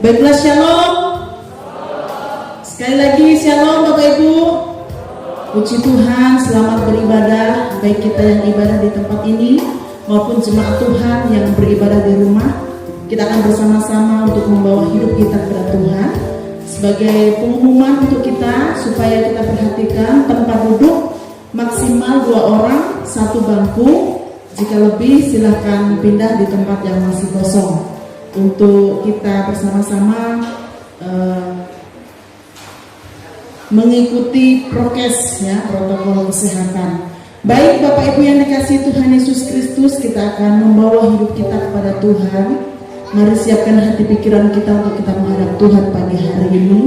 Baiklah, shalom. Sekali lagi shalom Bapak Ibu. Puji Tuhan, selamat beribadah. Baik kita yang ibadah di tempat ini maupun jemaat Tuhan yang beribadah di rumah. Kita akan bersama-sama untuk membawa hidup kita kepada Tuhan. Sebagai pengumuman untuk kita, supaya kita perhatikan tempat duduk maksimal 2 orang, 1 bangku. Jika lebih silahkan pindah di tempat yang masih kosong, untuk kita bersama-sama mengikuti prokes, ya, protokol kesehatan. Baik Bapak Ibu yang dikasihi Tuhan Yesus Kristus, kita akan membawa hidup kita kepada Tuhan. Mari siapkan hati pikiran kita untuk kita menghadap Tuhan pagi hari ini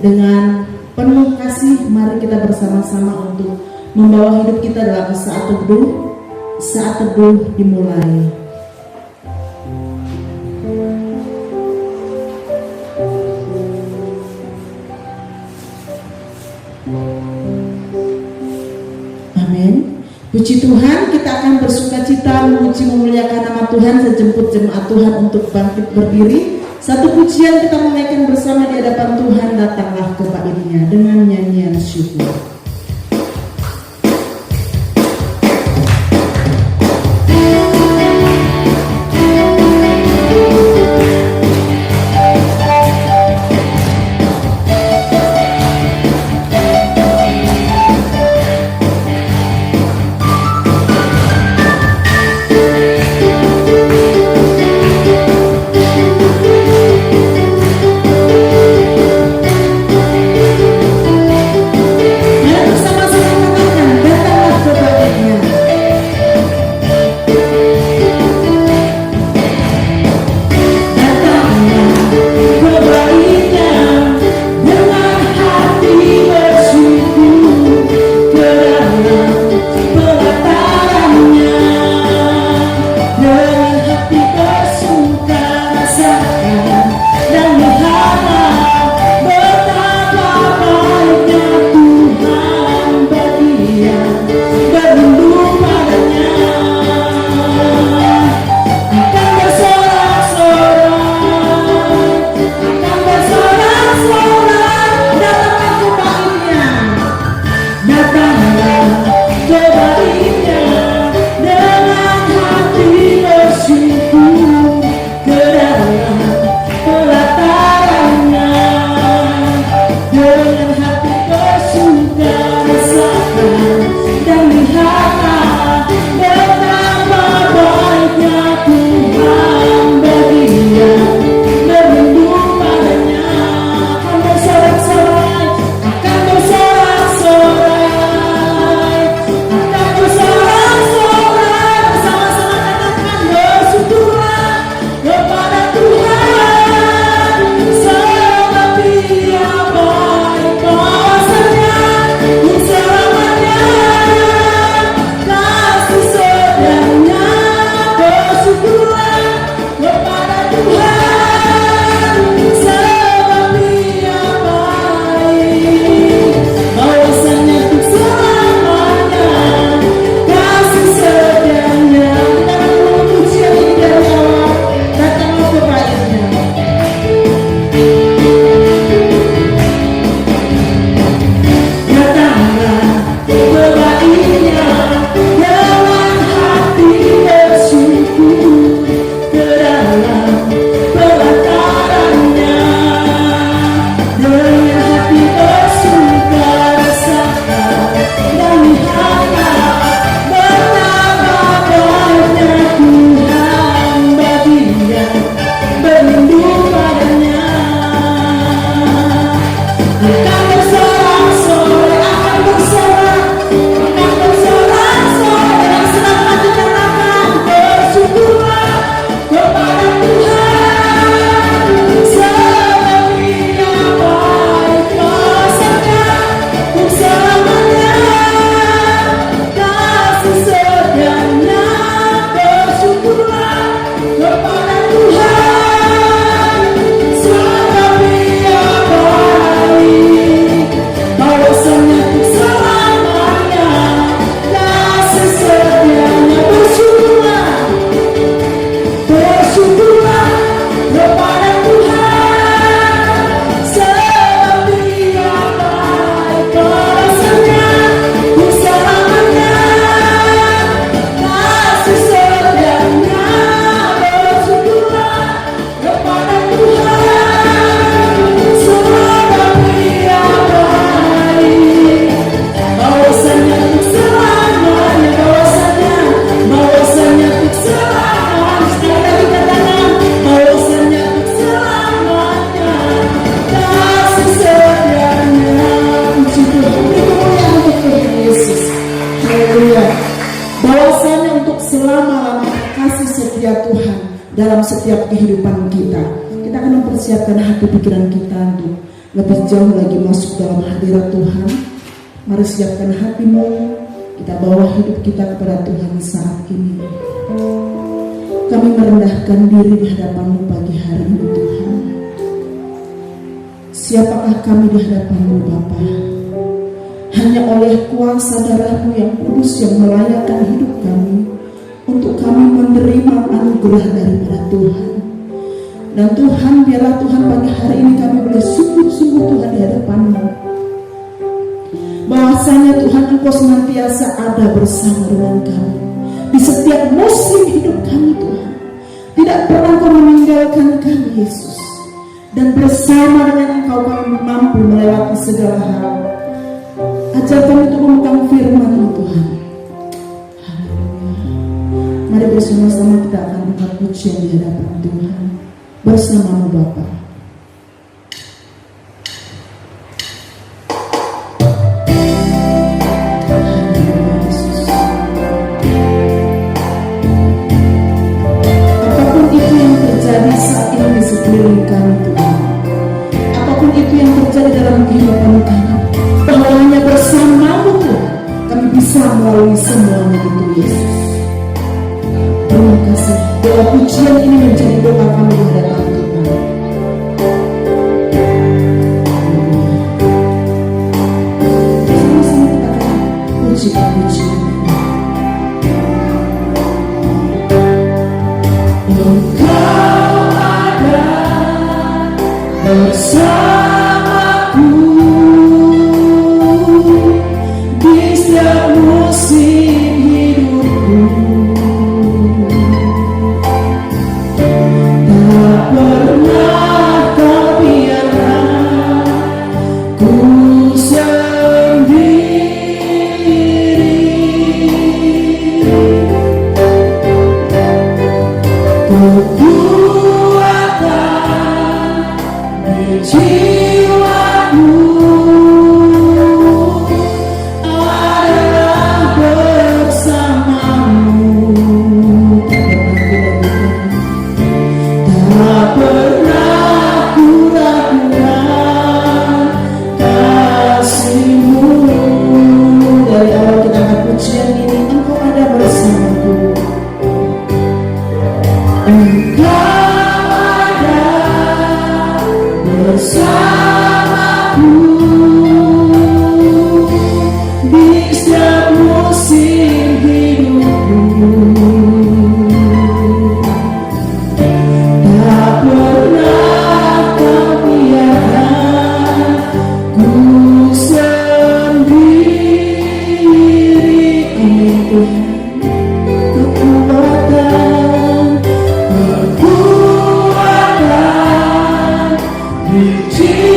dengan penuh kasih. Mari kita bersama-sama untuk membawa hidup kita dalam saat teduh. Saat teduh dimulai. Amin. Puji Tuhan, kita akan bersukacita memuji memuliakan nama Tuhan. Saya jemput jemaat Tuhan untuk bangkit berdiri. Satu pujian kita menaikkan bersama di hadapan Tuhan. Datanglah kepadanya dengan nyanyian syukur. kehidupan kita. Kita akan mempersiapkan hati pikiran kita untuk lebih jauh lagi masuk dalam hadirat Tuhan. Mari siapkan hatimu, kita bawa hidup kita kepada Tuhan saat ini. Kami merendahkan diri di hadapan-Mu pagi hari ini Tuhan. Siapakah kami di hadapan-Mu Bapa? Hanya oleh kuasa darah-Mu yang kudus yang melayakkan hidup kami untuk kami menerima anugerah daripada Tuhan. Dan Tuhan, biarlah Tuhan pagi hari ini kami boleh sungguh-sungguh Tuhan di hadapan-Mu, bahwasanya Tuhan Engkau senantiasa ada bersama dengan kami di setiap musim hidup kami Tuhan. Tidak pernah Engkau meninggalkan kami Yesus. Dan bersama dengan Engkau kami mampu melewati segala hal. Ajar kami untuk memegang firman-Mu Tuhan. Haleluya. Mari bersama-sama kita akan buka pujian di hadapan Tuhan bersama-Mu Bapa. Apapun itu yang terjadi saat ini di sekeliling kami Tuhan, apapun itu yang terjadi dalam kehidupan kami, bahwa hanya bersama-Mu Tuhan kami bisa melalui semuanya itu Yesus. Terima kasih. Doa pujian ini menjadi doa kami di hadapan Tuhan. Sama-sama kita akan pujikan pujian. Engkau ada bersamaku di setiap musim hidupku. Tak pernah Kau biarkan ku sendiri. Kekuatan di jiwaku adalah bersama-Mu. Tak pernah ku ragukan kasih-Mu. Dari awal kita akan pujian ini, Engkau ada bersamaku. Engkau ada bersamaku di setiap musim hidupku. Tak pernah Kau biarkan ku sendiri. Amin Tuhan. Kekuatan di jiwa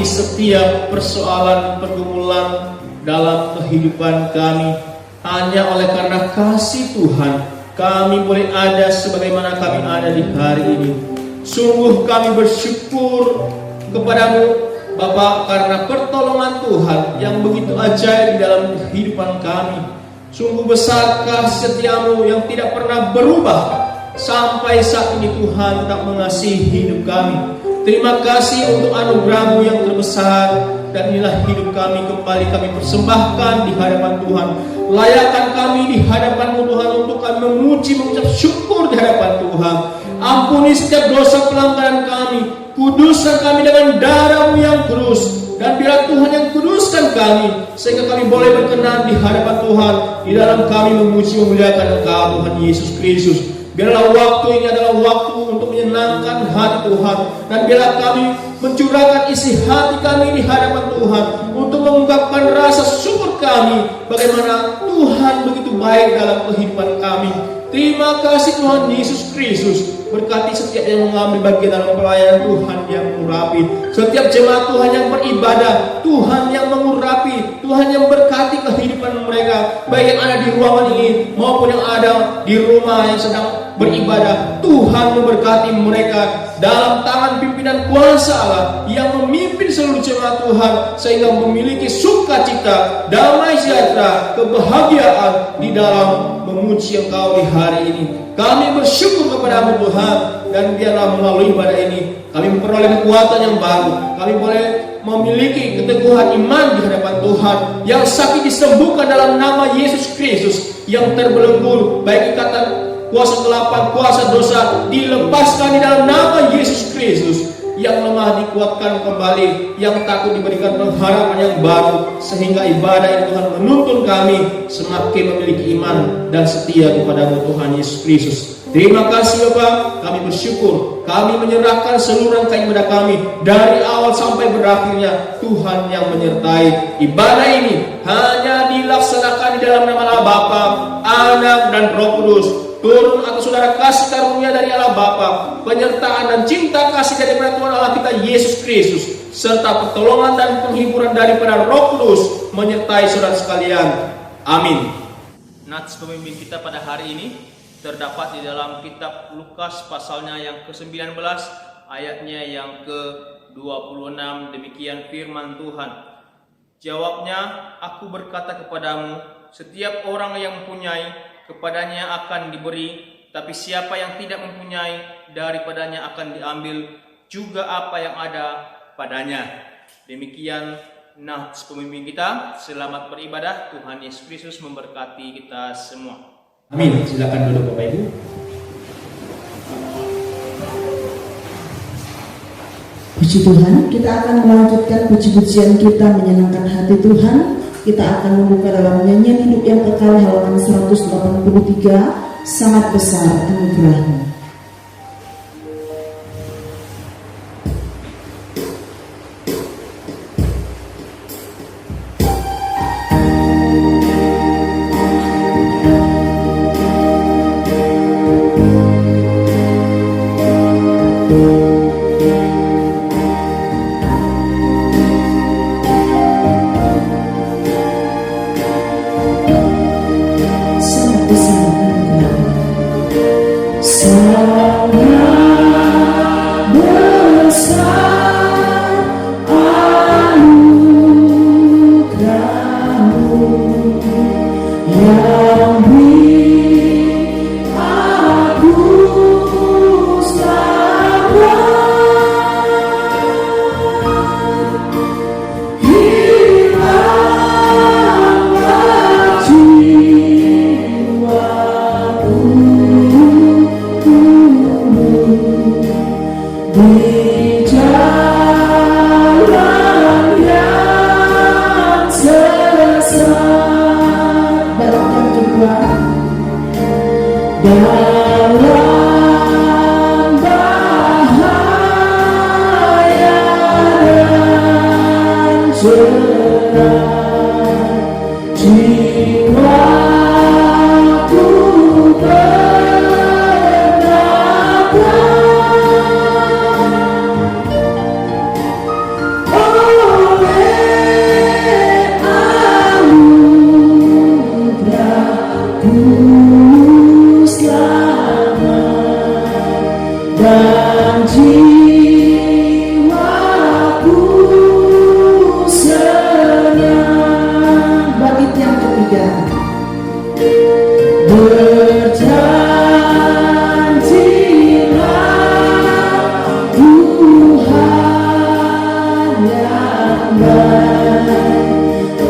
mengerti setiap persoalan pergumulan dalam kehidupan kami. Hanya oleh karena kasih Tuhan, kami boleh ada sebagaimana kami ada di hari ini. Sungguh kami bersyukur kepadamu Bapa, karena pertolongan Tuhan yang begitu ajaib di dalam kehidupan kami. Sungguh besar kasih setiamu yang tidak pernah berubah. Sampai saat ini Tuhan tetap mengasihi hidup kami. Terima kasih untuk anugerah-Mu yang terbesar. Dan inilah hidup kami kembali kami persembahkan di hadapan Tuhan. Layakkan kami di hadapan-Mu Tuhan, untuk kami memuji, mengucap syukur di hadapan Tuhan. Ampuni setiap dosa pelanggaran kami. Kuduskan kami dengan darah-Mu yang kudus. Dan biar Tuhan yang kuduskan kami, sehingga kami boleh berkenan di hadapan Tuhan, di dalam kami memuji memuliakan Engkau Tuhan Yesus Kristus. Biarlah waktu ini adalah waktu untuk menyenangkan hati Tuhan. Dan biarlah kami mencurahkan isi hati kami di hadapan Tuhan, untuk mengungkapkan rasa syukur kami bagaimana Tuhan begitu baik dalam kehidupan kami. Terima kasih Tuhan Yesus Kristus. Berkati setiap yang mengambil bagian dalam pelayanan Tuhan yang mengurapi. Setiap jemaat Tuhan yang beribadah, Tuhan yang mengurapi, Tuhan yang berkati kehidupan mereka, baik yang ada di ruangan ini maupun yang ada di rumah yang sedang beribadah. Tuhan memberkati mereka dalam tangan pimpinan kuasa Allah yang memimpin seluruh jemaat Tuhan, sehingga memiliki sukacita, damai sejahtera, kebahagiaan di dalam memuji Engkau di hari ini. Kami bersyukur kepada-Mu Tuhan, dan biarlah melalui ibadah ini kami memperoleh kekuatan yang baru. Kami boleh memiliki keteguhan iman di hadapan Tuhan. Yang sakit disembuhkan dalam nama Yesus Kristus. Yang terbelenggu baik ikatan kuasa kelapan, kuasa dosa dilepaskan di dalam nama Yesus Kristus. Yang lemah dikuatkan kembali, yang takut diberikan pengharapan yang baru, sehingga ibadah yang Tuhan menuntun kami semakin memiliki iman dan setia kepada Tuhan Yesus Kristus. Terima kasih Bapak, kami bersyukur. Kami menyerahkan seluruh rangkaian ibadah kami dari awal sampai berakhirnya. Tuhan yang menyertai ibadah ini hanya dilaksanakan di dalam nama Allah Bapa, Anak dan Roh Kudus. Turun atas saudara kasih karunia dari Allah Bapa, penyertaan dan cinta kasih daripada Tuhan Allah kita Yesus Kristus, serta pertolongan dan penghiburan daripada Roh Kudus menyertai saudara sekalian. Amin. Nats pemimpin kita pada hari ini terdapat di dalam kitab Lukas pasalnya yang ke-19 ayatnya yang ke-26. Demikian firman Tuhan. Jawabnya, aku berkata kepadamu, setiap orang yang mempunyai, kepadanya akan diberi, tapi siapa yang tidak mempunyai, daripadanya akan diambil juga apa yang ada padanya. Demikian nats pemimpin kita. Selamat beribadah. Tuhan Yesus Kristus memberkati kita semua. Amin. Silakan duduk Bapak Ibu. Puji Tuhan, kita akan melanjutkan puji-pujian kita menyenangkan hati Tuhan. Kita akan membuka dalam nyanyian hidup yang kekal halaman 183, sangat besar anugerah-Mu. Oh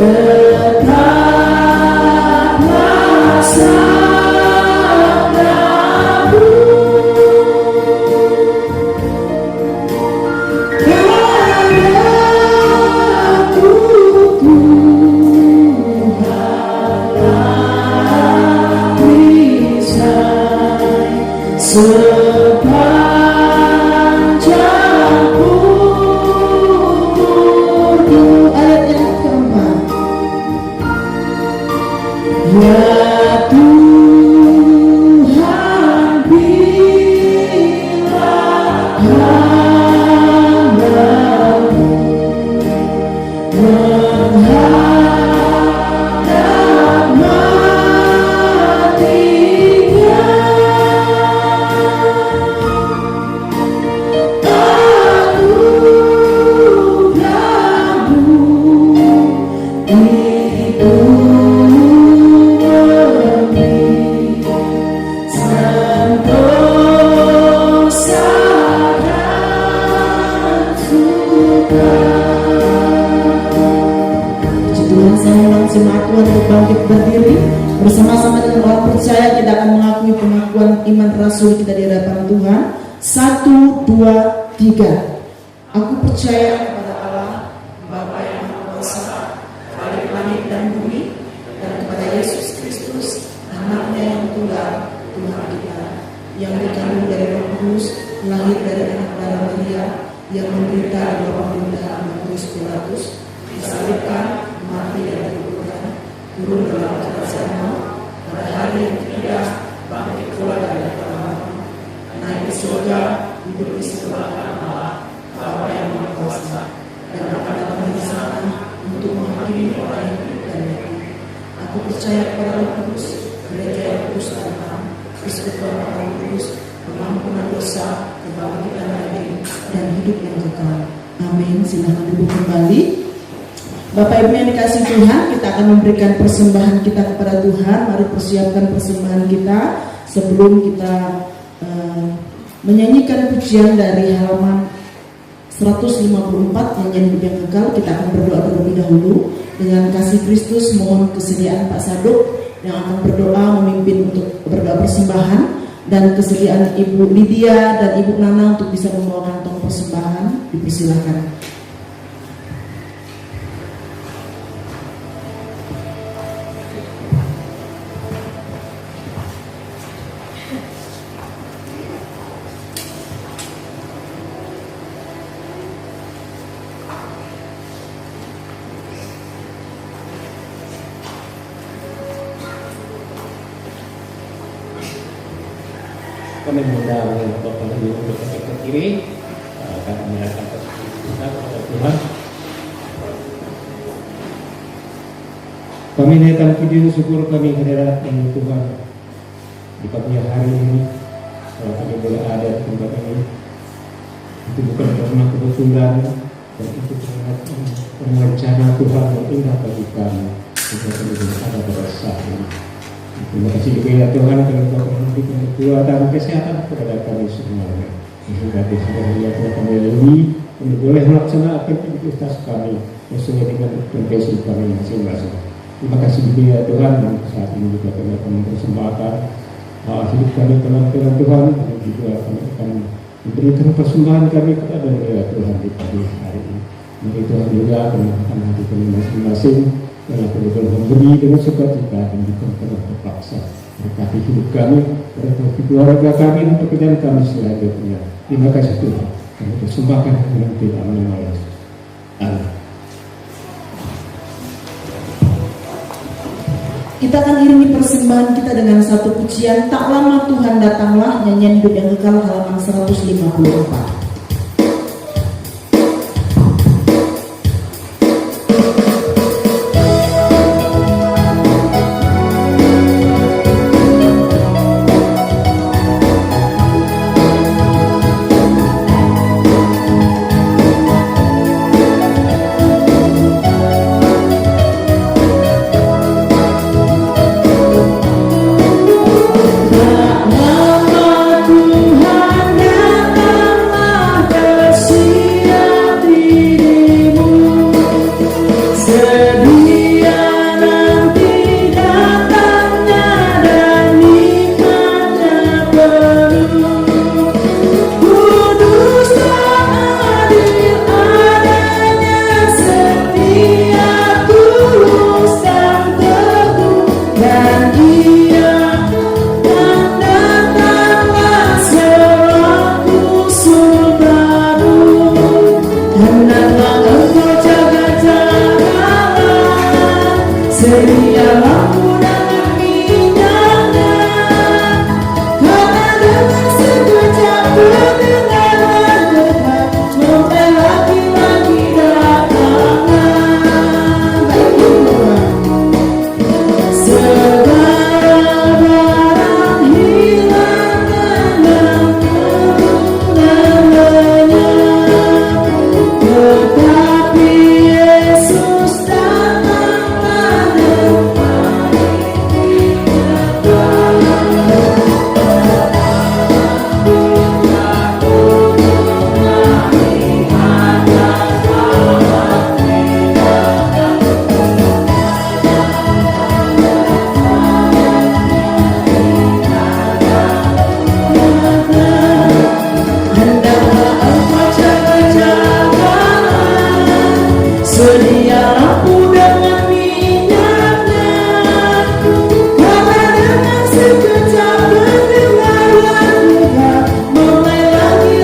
Tetaplah sabdamu, padaku Tuhanlah perisai sepanjang umurku. Ayat yang keempat. Ya Tuhan, bila hambamu menghadap matinya, anugerahmu itu lebih sentosa dan suka. Puji Tuhan, saya ulang jemaat Tuhan untuk bangkit berdiri bersama-sama dengan orang percaya. Kita akan mengakui pengakuan iman rasul kita di hadapan Tuhan. 1, 2, 3. Aku percaya kepada Allah Bapa yang Maha Kuasa, Khalik langit dan bumi, dan kepada Yesus Kristus, Anaknya yang tunggal, Tuhan kita, yang dikandung dari Roh Kudus, lahir dari anak darah Maria, yang menderita di bawah pemerintahan Pontius Pilatus, disalibkan, mati dan dikuburkan, turun dalam kerajaan maut, pada hari yang ketiga bangkit pula dari antara mati, naik ke surga, hidup di sebelah kanan Allah, Bapa yang Maha Kuasa, dan akan datang di sana untuk menghakimi orang yang hidup dan mati. Aku percaya kepada Roh Kudus, gereja yang kudus dan terang, persekutuan orang kudus, pengampunan dosa, kebangkitan dari dan hidup yang kekal. Amin. Silakan duduk kembali. Bapak Ibu yang dikasih Tuhan, kita akan memberikan persembahan kita kepada Tuhan. Mari persiapkan persembahan kita sebelum kita menyanyikan pujian dari halaman 154 nyanyian hidup yang kekal. Kita akan berdoa terlebih dahulu dengan kasih Kristus. Mohon kesediaan Pak Saduk yang akan berdoa memimpin untuk berdoa persembahan, dan kesediaan Ibu Lydia dan Ibu Nana untuk bisa membawa kantong persembahan. Dipersilakan. Kami mengundang Bapak Ibu untuk ke kiri, kami menyerahkan kita kepada Tuhan. Kami naikkan puji syukur kami kehadirat Tuhan di pagi hari ini. Kalau kami boleh ada di tempat ini, itu bukan karena kebetulan, dan itu karena rencana Tuhan yang indah bagi kami. Kita kami ada pada saat ini. Terima kasih juga ya Tuhan, kami telah memberikan kekuatan kesehatan kepada kami semuanya. Sehingga di sini kami lebih boleh melaksanakan aktivitas kami sesuai dengan profesi kami masing-masing. Terima kasih juga ya Tuhan, dan saat ini juga kami akan mempersembahkan hidup kami dalam firman Tuhan, dan juga kami akan memberikan persembahan kami kepada Tuhan di pagi hari ini. Mari Tuhan juga akan mengatakan hati kami masing-masing, karena betul-betul memberi dengan sukacita dan bukan karena terpaksa. Berkati hidup kami, berkati keluarga kami, dan pekerjaan kami selanjutnya. Terima kasih Tuhan. Kami persembahkan dengan dalam nama Yesus. Amin. Kita akan iringi persembahan kita dengan satu pujian, Tak Lama Tuhan Datanglah, nyanyian hidup yang kekal halaman 154. Tuhan datanglah Sedia lampu dengan minyaknya, karena dengan sekejap kedengaran dekat membela lagi datangan. Baik Tuhan, segala barang hilang dan lenyap, tetapi Yesus datang pada hendaklah engkau jaga-jagalah, sedia lampu dengan minyaknya, karena dengan sekejap kedengaran dekat mulai lagi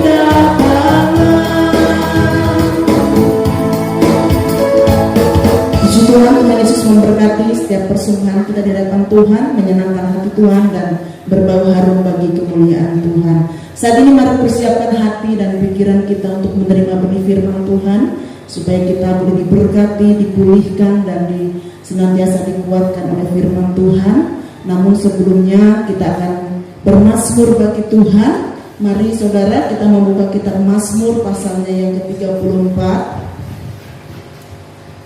datangan. Puji Tuhan, Tuhan Yesus memberkati setiap persembahyan kita di hadapan Tuhan, menyenangkan hati Tuhan dan berbau harum bagi kemuliaan Tuhan. Saat ini mari persiapkan hati dan pikiran kita untuk menerima benih firman Tuhan, supaya kita boleh diberkati, dipulihkan dan senantiasa dikuatkan oleh firman Tuhan. Namun sebelumnya kita akan bermazmur bagi Tuhan. Mari saudara, kita membuka kitab Mazmur pasalnya yang ke-34.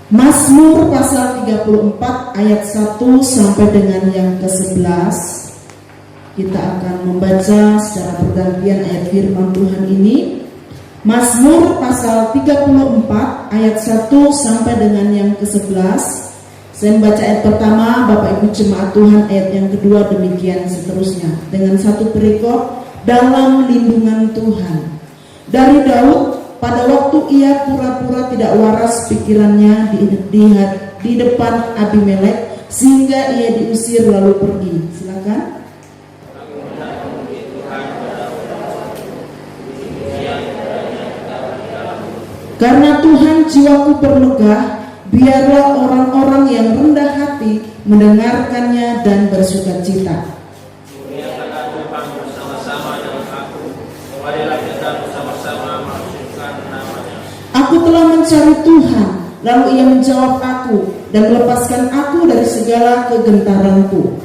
Mazmur pasal 34 ayat 1 sampai dengan yang ke-11. Kita akan membaca secara bergantian ayat firman Tuhan ini. Mazmur pasal 34 ayat 1 sampai dengan yang ke-11. Saya membaca ayat pertama, Bapak Ibu jemaat Tuhan, ayat yang kedua, demikian seterusnya. Dengan satu perikop, dalam lindungan Tuhan. Dari Daud, pada waktu ia pura-pura tidak waras pikirannya di depan Abimelek, sehingga ia diusir lalu pergi. Silakan. Karena Tuhan jiwaku bermegah, biarlah orang-orang yang rendah hati mendengarkannya dan bersuka cita. Muliakanlah Tuhan bersama-sama dengan aku, marilah kita bersama-sama maksudkan namanya. Aku telah mencari Tuhan, lalu ia menjawab aku dan melepaskan aku dari segala kegentaranku.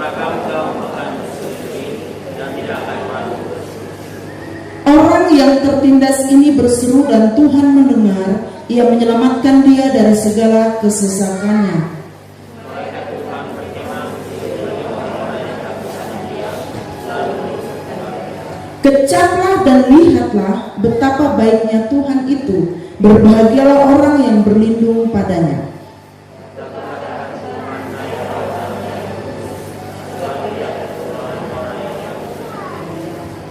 Maka engkau akan bersedih dan tidak akan malu. Orang yang tertindas ini berseru dan Tuhan mendengar, ia menyelamatkan dia dari segala kesesakannya. Kecaplah dan lihatlah betapa baiknya Tuhan itu, berbahagialah orang yang berlindung padanya.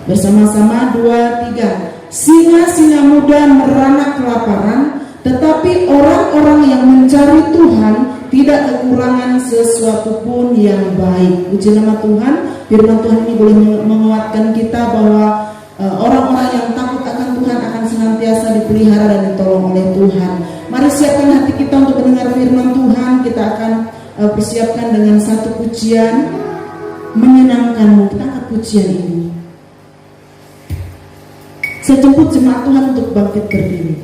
Bersama-sama 2, 3. Singa-singa muda merana kelaparan, tetapi orang-orang yang mencari Tuhan tidak kekurangan sesuatu pun yang baik. Puji nama Tuhan. Firman Tuhan ini boleh menguatkan kita bahwa orang-orang yang takut akan Tuhan akan senantiasa dipelihara dan ditolong oleh Tuhan. Mari siapkan hati kita untuk mendengar firman Tuhan. Kita akan persiapkan dengan satu pujian menyenangkanmu. Kita angkat pujian ini. Saya jemput jemaat Tuhan untuk bangkit berdiri.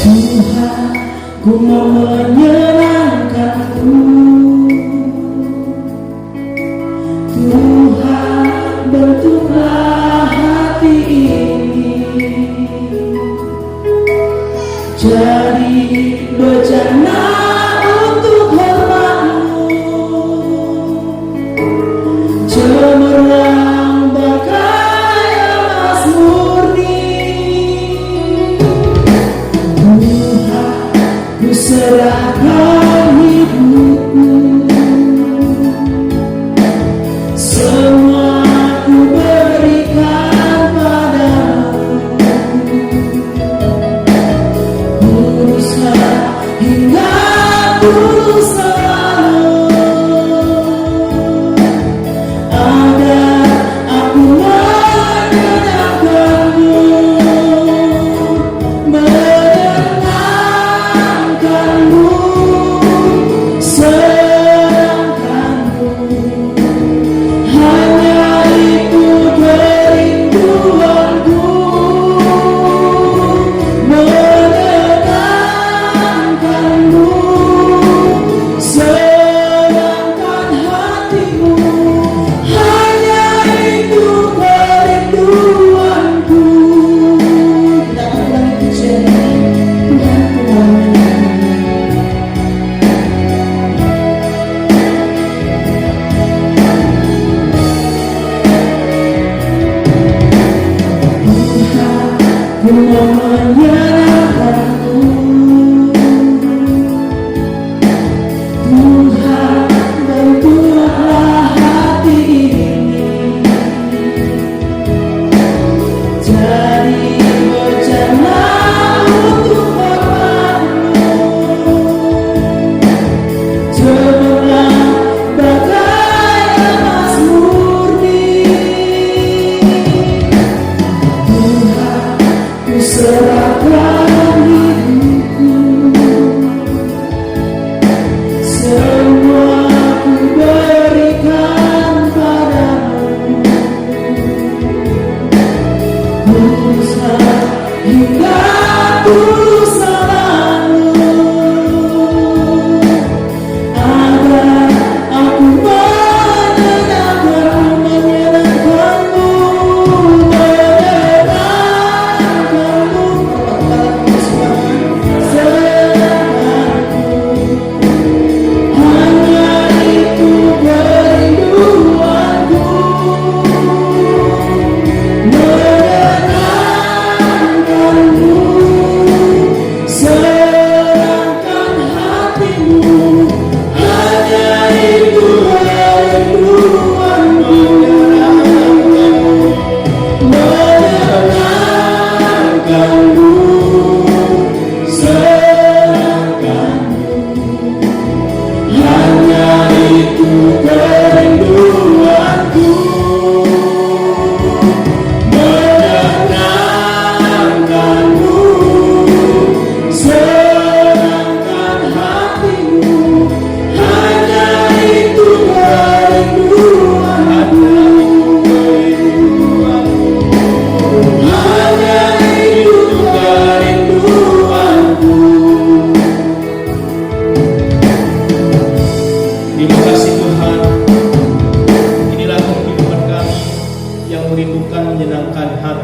Tuhan, ku mau menyenangkanmu. Tuhan, bentuklah hati ini jadi bejana untuk hormat-Mu, cemerlang bagai emas murni. Tuhan, ku serahkan hidupku, semua ku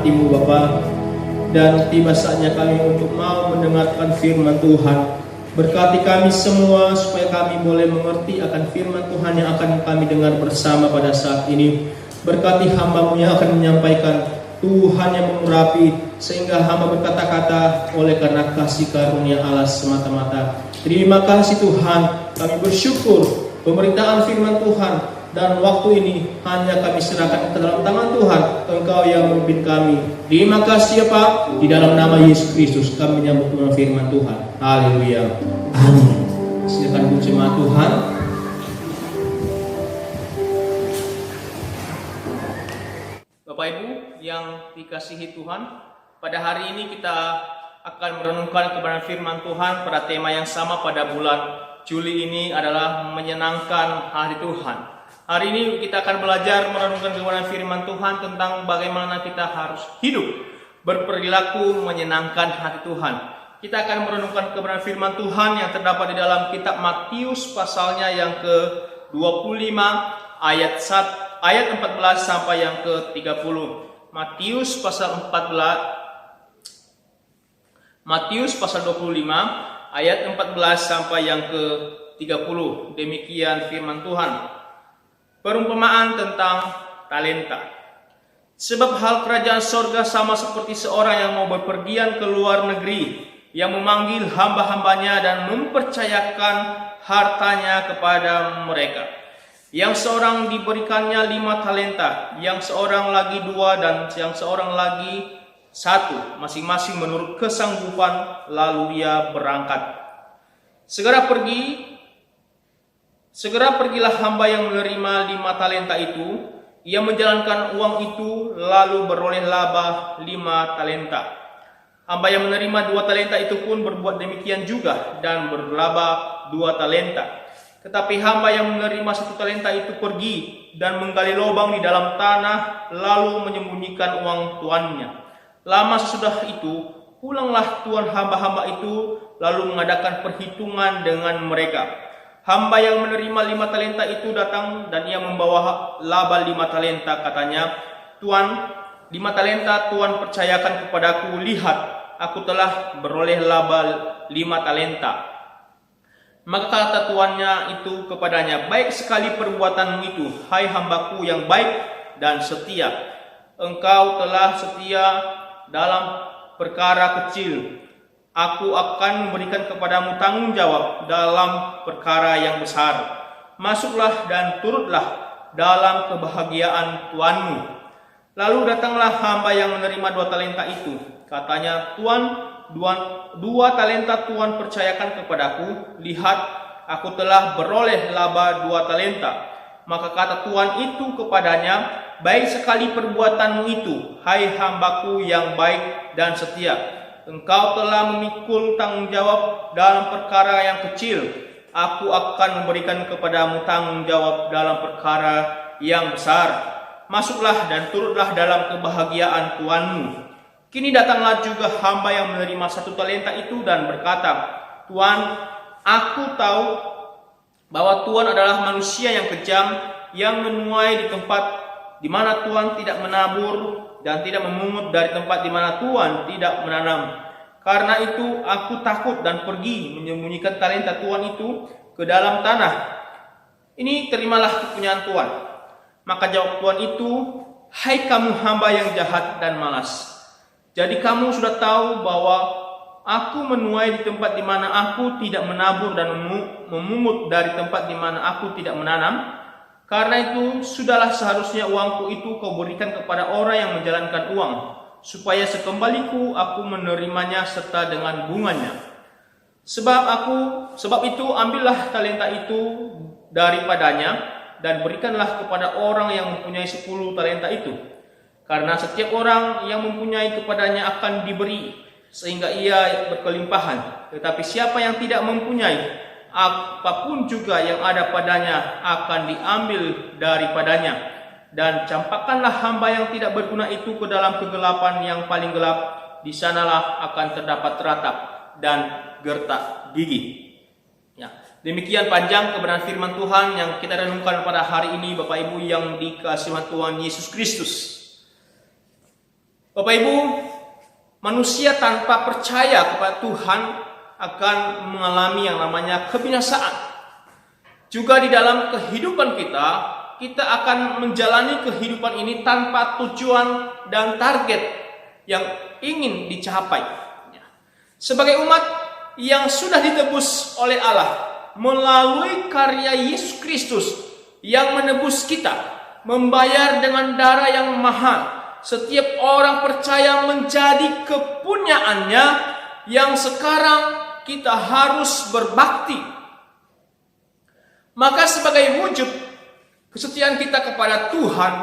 hatimu Bapa. Dan tiba saatnya kami untuk mau mendengarkan firman Tuhan. Berkati kami semua supaya kami boleh mengerti akan firman Tuhan yang akan kami dengar bersama pada saat ini. Berkati hamba-Mu yang akan menyampaikan, Tuhan yang mengurapi, sehingga hamba berkata-kata oleh karena kasih karunia Allah semata-mata. Terima kasih Tuhan, kami bersyukur pemberitaan firman Tuhan. Dan waktu ini hanya kami serahkan ke dalam tangan Tuhan, Engkau yang memimpin kami. Terima kasih ya Pak, di dalam nama Yesus Kristus kami menyambut firman Tuhan. Haleluya. Amin. Silakan jemaat Tuhan. Bapak Ibu yang dikasihi Tuhan, pada hari ini kita akan merenungkan kebenaran firman Tuhan pada tema yang sama pada bulan Juli ini adalah menyenangkan hari Tuhan. Hari ini kita akan belajar merenungkan kebenaran firman Tuhan tentang bagaimana kita harus hidup berperilaku menyenangkan hati Tuhan. Kita akan merenungkan kebenaran firman Tuhan yang terdapat di dalam kitab Matius pasalnya yang ke-25 ayat 14 sampai yang ke-30. Matius pasal 25 ayat 14 sampai yang ke-30. Demikian firman Tuhan. Perumpamaan tentang talenta. Sebab hal kerajaan sorga sama seperti seorang yang mau berpergian ke luar negeri, yang memanggil hamba-hambanya dan mempercayakan hartanya kepada mereka. Yang seorang diberikannya 5 talenta, yang seorang lagi 2, dan yang seorang lagi 1, masing-masing menurut kesanggupan, lalu ia berangkat. Segera pergilah hamba yang menerima 5 talenta itu. Ia menjalankan uang itu, lalu beroleh laba 5 talenta. Hamba yang menerima 2 talenta itu pun berbuat demikian juga, dan berlaba 2 talenta. Tetapi hamba yang menerima 1 talenta itu pergi dan menggali lubang di dalam tanah, lalu menyembunyikan uang tuannya. Lama sesudah itu, pulanglah tuan hamba-hamba itu, lalu mengadakan perhitungan dengan mereka. Hamba yang menerima 5 talenta itu datang dan ia membawa laba 5 talenta. Katanya, Tuan, 5 talenta Tuan percayakan kepadaku. Lihat, aku telah beroleh laba 5 talenta. Maka kata tuannya itu kepadanya, baik sekali perbuatanmu itu, hai hambaku yang baik dan setia. Engkau telah setia dalam perkara kecil. Aku akan memberikan kepadamu tanggung jawab dalam perkara yang besar. Masuklah dan turutlah dalam kebahagiaan tuanmu. Lalu datanglah hamba yang menerima 2 talenta itu. Katanya, Tuan, 2 talenta Tuan percayakan kepadaku. Lihat, aku telah beroleh laba 2 talenta. Maka kata Tuan itu kepadanya, baik sekali perbuatanmu itu, hai hambaku yang baik dan setia. Engkau telah memikul tanggung jawab dalam perkara yang kecil. Aku akan memberikan kepadamu tanggung jawab dalam perkara yang besar. Masuklah dan turutlah dalam kebahagiaan tuanmu. Kini datanglah juga hamba yang menerima 1 talenta itu dan berkata, Tuan, aku tahu bahwa Tuan adalah manusia yang kejam, yang menuai di tempat di mana Tuan tidak menabur dan tidak memungut dari tempat di mana Tuan tidak menanam. Karena itu aku takut dan pergi menyembunyikan talenta Tuan itu ke dalam tanah. Ini terimalah kepunyaan Tuan. Maka jawab Tuan itu, hai kamu hamba yang jahat dan malas. Jadi kamu sudah tahu bahwa aku menuai di tempat di mana aku tidak menabur dan memungut dari tempat di mana aku tidak menanam. Karena itu, sudahlah seharusnya uangku itu kau berikan kepada orang yang menjalankan uang, supaya sekembaliku aku menerimanya serta dengan bunganya. Sebab itu ambillah talenta itu daripadanya dan berikanlah kepada orang yang mempunyai 10 talenta itu. Karena setiap orang yang mempunyai kepadanya akan diberi, sehingga ia berkelimpahan. Tetapi siapa yang tidak mempunyai, apapun juga yang ada padanya akan diambil daripadanya. Dan campakkanlah hamba yang tidak berguna itu ke dalam kegelapan yang paling gelap. Di sanalah akan terdapat ratap dan gertak gigi. Ya, demikian panjang kebenaran firman Tuhan yang kita renungkan pada hari ini, Bapak Ibu yang dikasihi Tuhan Yesus Kristus. Bapak Ibu, manusia tanpa percaya kepada Tuhan akan mengalami yang namanya kebinasaan. Juga di dalam kehidupan kita akan menjalani kehidupan ini tanpa tujuan dan target yang ingin dicapai. Sebagai umat yang sudah ditebus oleh Allah melalui karya Yesus Kristus yang menebus kita, membayar dengan darah yang mahal, setiap orang percaya menjadi kepunyaannya yang sekarang kita harus berbakti. Maka sebagai wujud kesetiaan kita kepada Tuhan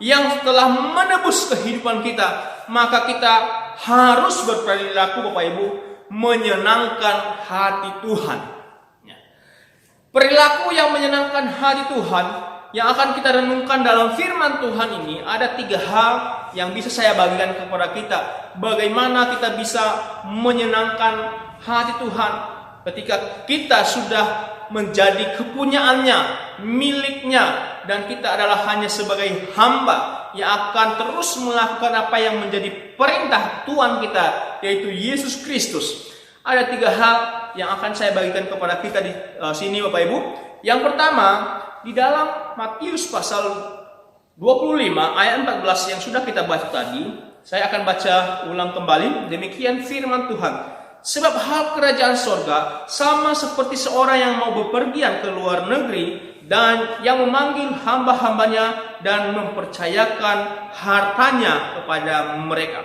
yang telah menebus kehidupan kita, maka kita harus berperilaku, Bapak Ibu, menyenangkan hati Tuhan. Perilaku yang menyenangkan hati Tuhan yang akan kita renungkan dalam firman Tuhan ini, ada 3 hal yang bisa saya bagikan kepada kita. Bagaimana kita bisa menyenangkan hati Tuhan ketika kita sudah menjadi kepunyaannya, miliknya, dan kita adalah hanya sebagai hamba yang akan terus melakukan apa yang menjadi perintah Tuhan kita, yaitu Yesus Kristus. Ada 3 hal yang akan saya bagikan kepada kita di sini, Bapak Ibu. Yang pertama, di dalam Matius pasal 25 ayat 14 yang sudah kita baca tadi, saya akan baca ulang kembali. Demikian firman Tuhan. Sebab hal kerajaan sorga sama seperti seorang yang mau bepergian ke luar negeri dan yang memanggil hamba-hambanya dan mempercayakan hartanya kepada mereka.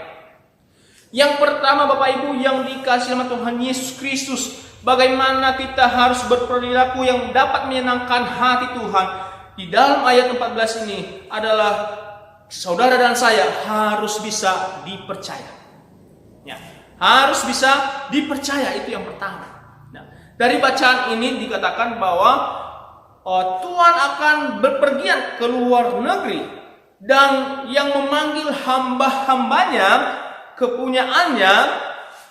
Yang pertama, Bapak Ibu yang dikasihi sama Tuhan Yesus Kristus, bagaimana kita harus berperilaku yang dapat menyenangkan hati Tuhan. Di dalam ayat 14 ini adalah saudara dan saya harus bisa dipercaya. Ya, harus bisa dipercaya, itu yang pertama. Nah, dari bacaan ini dikatakan bahwa Tuhan akan berpergian ke luar negeri dan yang memanggil hamba-hambanya, kepunyaannya,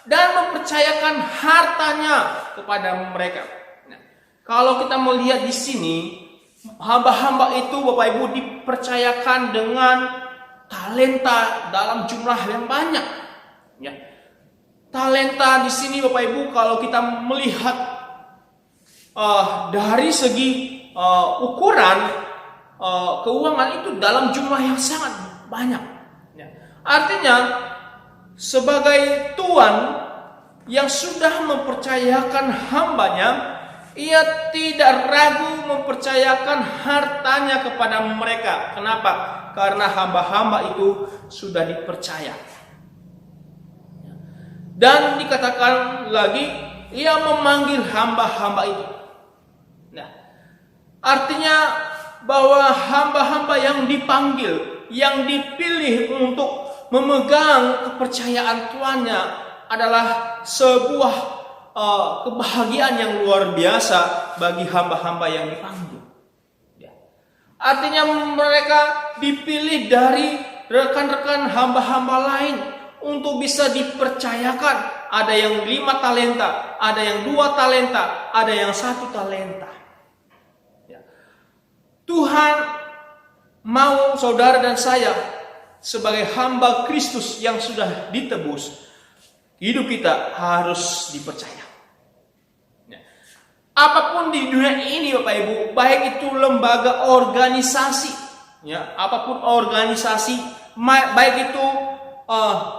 dan mempercayakan hartanya kepada mereka. Nah, kalau kita melihat di sini, hamba-hamba itu, Bapak Ibu, dipercayakan dengan talenta dalam jumlah yang banyak. Ya. Talenta di sini, Bapak Ibu, kalau kita melihat dari segi ukuran keuangan itu dalam jumlah yang sangat banyak. Ya. Artinya, sebagai Tuhan yang sudah mempercayakan hambanya, ia tidak ragu mempercayakan hartanya kepada mereka. Kenapa? Karena hamba-hamba itu sudah dipercaya. Dan dikatakan lagi, ia memanggil hamba-hamba itu. Nah, artinya bahwa hamba-hamba yang dipanggil, yang dipilih untuk memegang kepercayaan tuannya adalah sebuah kebahagiaan yang luar biasa bagi hamba-hamba yang dipanggil. Ya. Artinya mereka dipilih dari rekan-rekan hamba-hamba lain untuk bisa dipercayakan. Ada yang 5 talenta, ada yang 2 talenta, ada yang 1 talenta. Ya. Tuhan mau saudara dan saya sebagai hamba Kristus yang sudah ditebus, hidup kita harus dipercaya. Ya. Apapun di dunia ini, Bapak Ibu, baik itu lembaga organisasi, ya, apapun organisasi, baik itu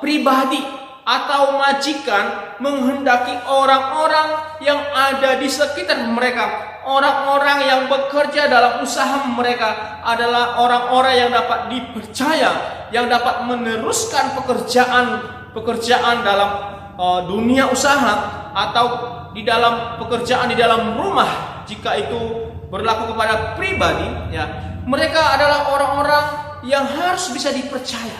pribadi atau majikan, menghendaki orang-orang yang ada di sekitar mereka, orang-orang yang bekerja dalam usaha mereka adalah orang-orang yang dapat dipercaya, yang dapat meneruskan pekerjaan dalam dunia usaha atau di dalam pekerjaan di dalam rumah. Jika itu berlaku kepada pribadi, ya, mereka adalah orang-orang yang harus bisa dipercaya.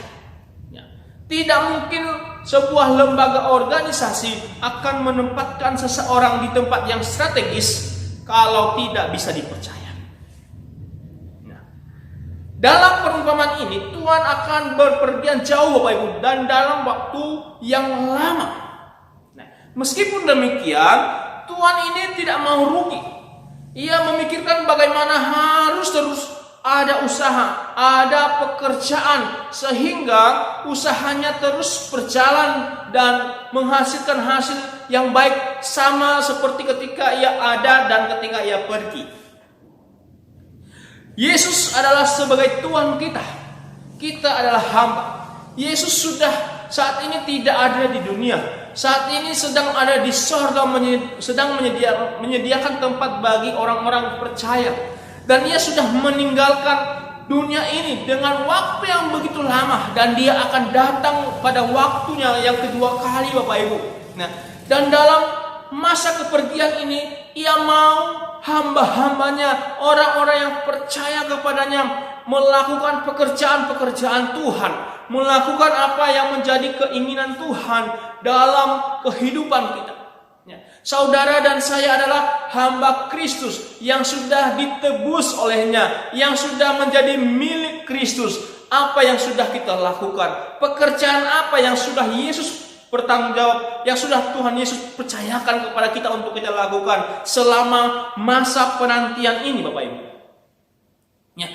Ya. Tidak mungkin sebuah lembaga organisasi akan menempatkan seseorang di tempat yang strategis kalau tidak bisa dipercaya. Nah, dalam perumpamaan ini Tuhan akan berpergian jauh, Bapak Ibu, dan dalam waktu yang lama. Nah, meskipun demikian, Tuhan ini tidak mau rugi. Ia memikirkan bagaimana harus terus ada usaha, ada pekerjaan, sehingga usahanya terus berjalan dan menghasilkan hasil yang baik, sama seperti ketika ia ada dan ketika ia pergi. Yesus adalah sebagai Tuhan kita. Kita adalah hamba. Yesus sudah saat ini tidak ada di dunia. Saat ini sedang ada di sorga, sedang menyediakan tempat bagi orang-orang percaya. Dan ia sudah meninggalkan dunia ini dengan waktu yang begitu lama. Dan dia akan datang pada waktunya yang kedua kali, Bapak Ibu. Nah, dan dalam masa kepergian ini, ia mau hamba-hambanya, orang-orang yang percaya kepadanya, melakukan pekerjaan-pekerjaan Tuhan, melakukan apa yang menjadi keinginan Tuhan dalam kehidupan kita. Saudara dan saya adalah hamba Kristus yang sudah ditebus olehnya, yang sudah menjadi milik Kristus. Apa yang sudah kita lakukan? Pekerjaan apa yang sudah Yesus bertanggung jawab, yang sudah Tuhan Yesus percayakan kepada kita untuk kita lakukan selama masa penantian ini, Bapak Ibu. Ya.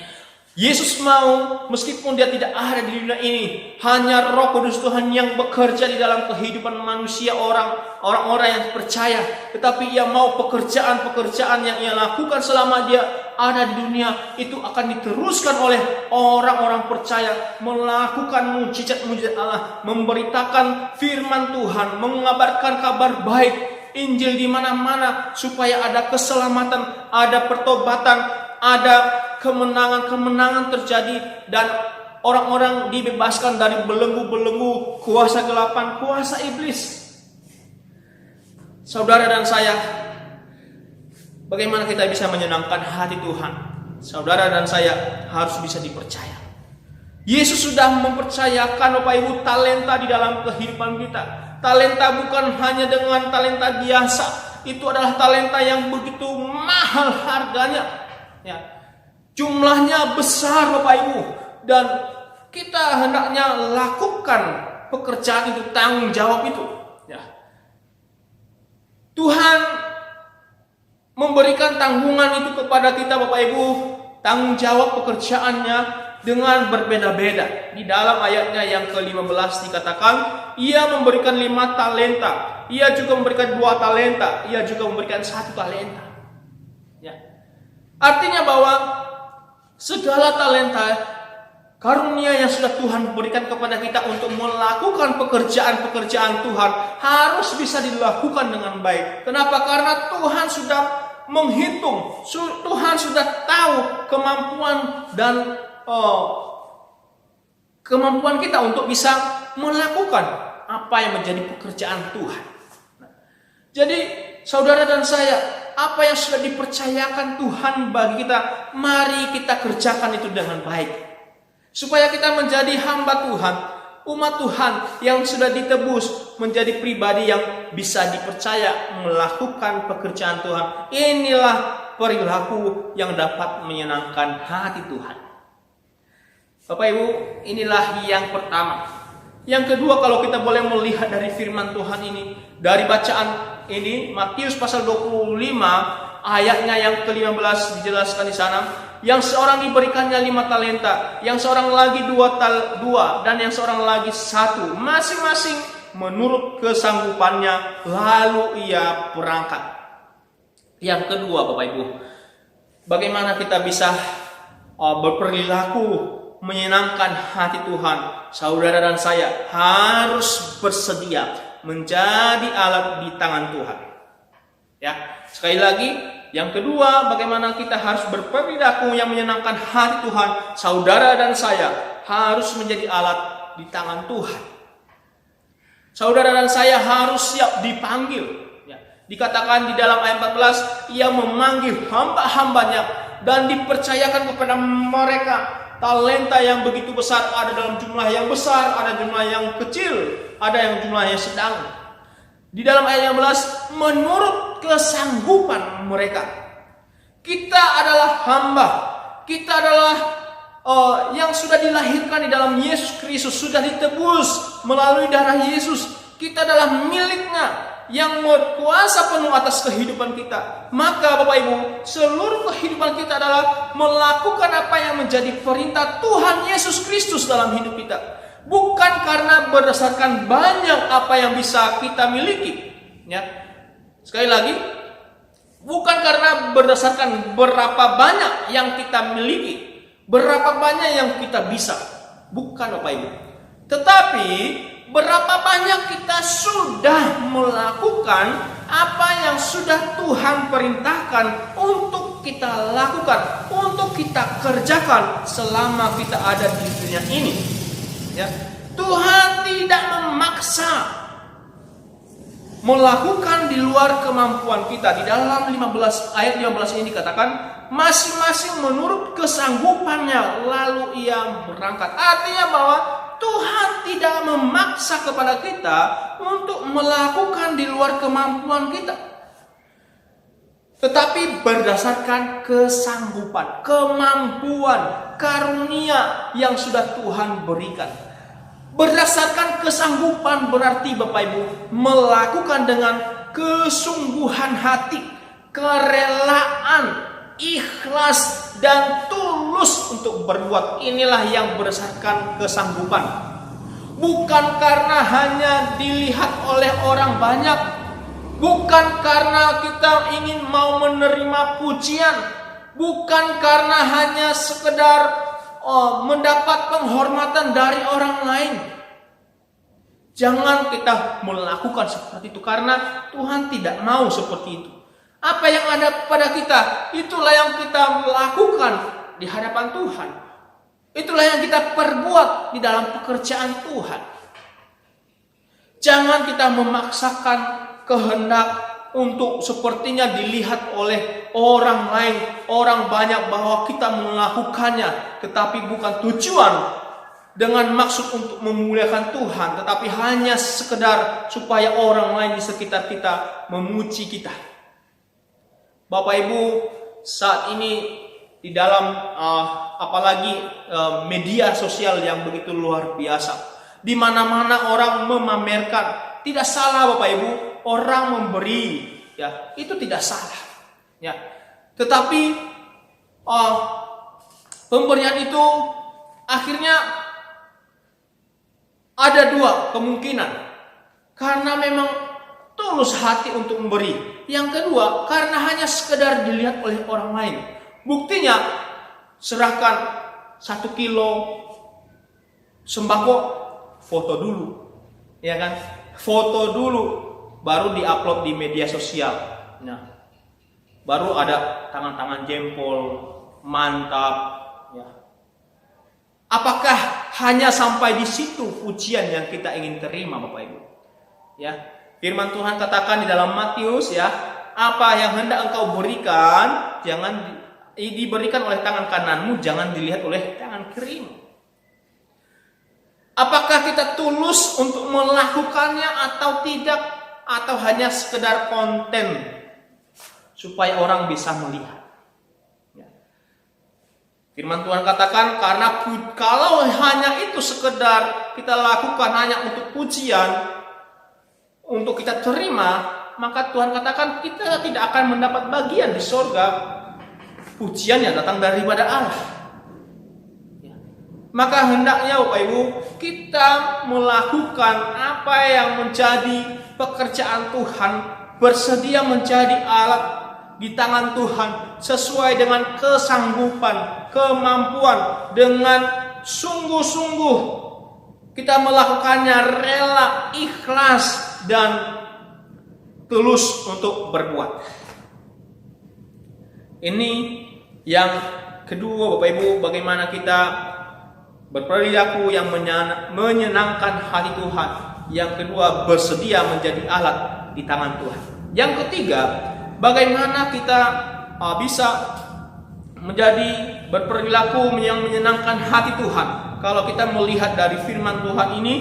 Yesus mau, meskipun dia tidak ada di dunia ini, hanya Roh Kudus Tuhan yang bekerja di dalam kehidupan manusia, orang-orang yang percaya. Tetapi ia mau pekerjaan-pekerjaan yang ia lakukan selama dia ada di dunia itu akan diteruskan oleh orang-orang percaya, melakukan mujizat-mujizat Allah, memberitakan firman Tuhan, mengabarkan kabar baik, Injil di mana-mana, supaya ada keselamatan, ada pertobatan, ada kemenangan-kemenangan terjadi, dan orang-orang dibebaskan dari belenggu-belenggu kuasa gelapan, kuasa iblis. Saudara dan saya, bagaimana kita bisa menyenangkan hati Tuhan? Saudara dan saya harus bisa dipercaya. Yesus sudah mempercayakan, Bapak Ibu, talenta di dalam kehidupan kita. Talenta bukan hanya dengan talenta biasa, itu adalah talenta yang begitu mahal harganya. Ya. Jumlahnya besar, Bapak Ibu, dan kita hendaknya lakukan pekerjaan itu, tanggung jawab itu. Ya. Tuhan memberikan tanggungan itu kepada kita, Bapak Ibu, tanggung jawab pekerjaannya dengan berbeda-beda. Di dalam ayatnya yang ke-15 dikatakan, ia memberikan 5 talenta, ia juga memberikan 2 talenta, ia juga memberikan 1 talenta. Ya. Artinya bahwa segala talenta, karunia yang sudah Tuhan berikan kepada kita untuk melakukan pekerjaan-pekerjaan Tuhan harus bisa dilakukan dengan baik. Kenapa? Karena Tuhan sudah menghitung, Tuhan sudah tahu kemampuan dan kemampuan kita untuk bisa melakukan apa yang menjadi pekerjaan Tuhan. Jadi saudara dan saya, apa yang sudah dipercayakan Tuhan bagi kita, mari kita kerjakan itu dengan baik. Supaya kita menjadi hamba Tuhan, umat Tuhan yang sudah ditebus, menjadi pribadi yang bisa dipercaya melakukan pekerjaan Tuhan. Inilah perilaku yang dapat menyenangkan hati Tuhan. Bapak Ibu, inilah yang pertama. Yang kedua, kalau kita boleh melihat dari firman Tuhan ini, dari bacaan ini, Matius pasal 25 ayatnya yang ke-15 dijelaskan di sana, yang seorang diberikannya 5 talenta, yang seorang lagi 2, dan yang seorang lagi 1, masing-masing menurut kesanggupannya, lalu ia berangkat. Yang kedua, Bapak Ibu, bagaimana kita bisa berperilaku menyenangkan hati Tuhan? Saudara dan saya harus bersedia menjadi alat di tangan Tuhan. Ya, sekali lagi, yang kedua, bagaimana kita harus berperilaku yang menyenangkan hati Tuhan? Saudara dan saya harus menjadi alat di tangan Tuhan. Saudara dan saya harus siap dipanggil. Ya, dikatakan di dalam ayat 14, ia memanggil hamba-hambanya dan dipercayakan kepada mereka talenta yang begitu besar. Ada dalam jumlah yang besar, ada jumlah yang kecil, ada yang jumlah yang sedang. Di dalam ayat 16, menurut kesanggupan mereka. Kita adalah hamba. Kita adalah yang sudah dilahirkan di dalam Yesus Kristus, sudah ditebus melalui darah Yesus. Kita adalah miliknya. yang berkuasa penuh atas kehidupan kita. Maka Bapak Ibu, seluruh kehidupan kita adalah melakukan apa yang menjadi perintah Tuhan Yesus Kristus dalam hidup kita. Bukan karena berdasarkan banyak apa yang bisa kita miliki. Ya. Sekali lagi, bukan karena berdasarkan berapa banyak yang kita miliki, berapa banyak yang kita bisa. Bukan Bapak Ibu. Tetapi berapa banyak kita sudah melakukan apa yang sudah Tuhan perintahkan untuk kita lakukan, untuk kita kerjakan selama kita ada di dunia ini. Ya. Tuhan tidak memaksa melakukan di luar kemampuan kita. Di dalam ayat 15 ini dikatakan masing-masing menurut kesanggupannya lalu ia berangkat. Artinya bahwa Tuhan tidak memaksa kepada kita untuk melakukan di luar kemampuan kita, tetapi berdasarkan kesanggupan, kemampuan, karunia yang sudah Tuhan berikan. Berdasarkan kesanggupan berarti Bapak Ibu melakukan dengan kesungguhan hati, kerelaan, ikhlas dan tulus untuk berbuat. Inilah yang berdasarkan kesanggupan. Bukan karena hanya dilihat oleh orang banyak, bukan karena kita ingin mau menerima pujian, bukan karena hanya sekedar mendapat penghormatan dari orang lain. Jangan kita melakukan seperti itu, karena Tuhan tidak mau seperti itu. Apa yang ada pada kita, itulah yang kita lakukan di hadapan Tuhan. Itulah yang kita perbuat di dalam pekerjaan Tuhan. Jangan kita memaksakan kehendak untuk sepertinya dilihat oleh orang lain, orang banyak bahwa kita melakukannya, tetapi bukan tujuan dengan maksud untuk memuliakan Tuhan, tetapi hanya sekedar supaya orang lain di sekitar kita memuji kita. Bapak Ibu, saat ini di dalam apalagi media sosial yang begitu luar biasa, di mana-mana orang memamerkan. Tidak salah Bapak Ibu, orang memberi, ya itu tidak salah, ya. Tetapi pemberian itu akhirnya ada dua kemungkinan, karena memang tulus hati untuk memberi. Yang kedua, karena hanya sekedar dilihat oleh orang lain. Buktinya, serahkan 1 kilo sembako, foto dulu, ya kan? Foto dulu, baru diupload di media sosial. Nah, baru ada tangan-tangan jempol, mantap. Ya. Apakah hanya sampai di situ pujian yang kita ingin terima, Bapak Ibu? Ya. Firman Tuhan katakan di dalam Matius, ya, apa yang hendak engkau berikan, jangan diberikan oleh tangan kananmu, jangan dilihat oleh tangan kirimu. Apakah kita tulus untuk melakukannya atau tidak, atau hanya sekedar konten supaya orang bisa melihat? Ya. Firman Tuhan katakan, karena kalau hanya itu sekedar kita lakukan hanya untuk pujian, untuk kita terima, maka Tuhan katakan kita tidak akan mendapat bagian di sorga. Pujian yang datang daripada Allah. Ya. Maka hendaknya Bapak Ibu, kita melakukan apa yang menjadi pekerjaan Tuhan, bersedia menjadi alat di tangan Tuhan sesuai dengan kesanggupan, kemampuan, dengan sungguh-sungguh kita melakukannya rela, ikhlas, dan tulus untuk berbuat. Ini yang kedua Bapak Ibu, bagaimana kita berperilaku yang menyenangkan hati Tuhan. Yang kedua, bersedia menjadi alat di tangan Tuhan. Yang ketiga, bagaimana kita bisa menjadi berperilaku yang menyenangkan hati Tuhan. Kalau kita melihat dari firman Tuhan ini,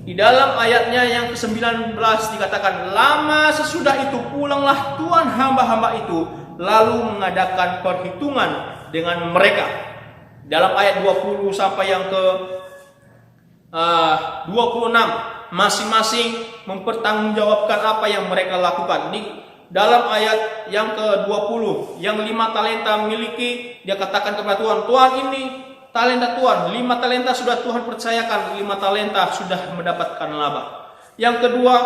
di dalam ayatnya yang ke-19 dikatakan, lama sesudah itu pulanglah tuan hamba-hamba itu, lalu mengadakan perhitungan dengan mereka. Dalam ayat 20 sampai yang ke 26, masing-masing mempertanggungjawabkan apa yang mereka lakukan. Di dalam ayat yang ke-20, yang 5 talenta miliki, dia katakan kepada Tuhan, Tuhan ini talenta Tuhan, 5 talenta sudah Tuhan percayakan, 5 talenta sudah mendapatkan laba. Yang kedua,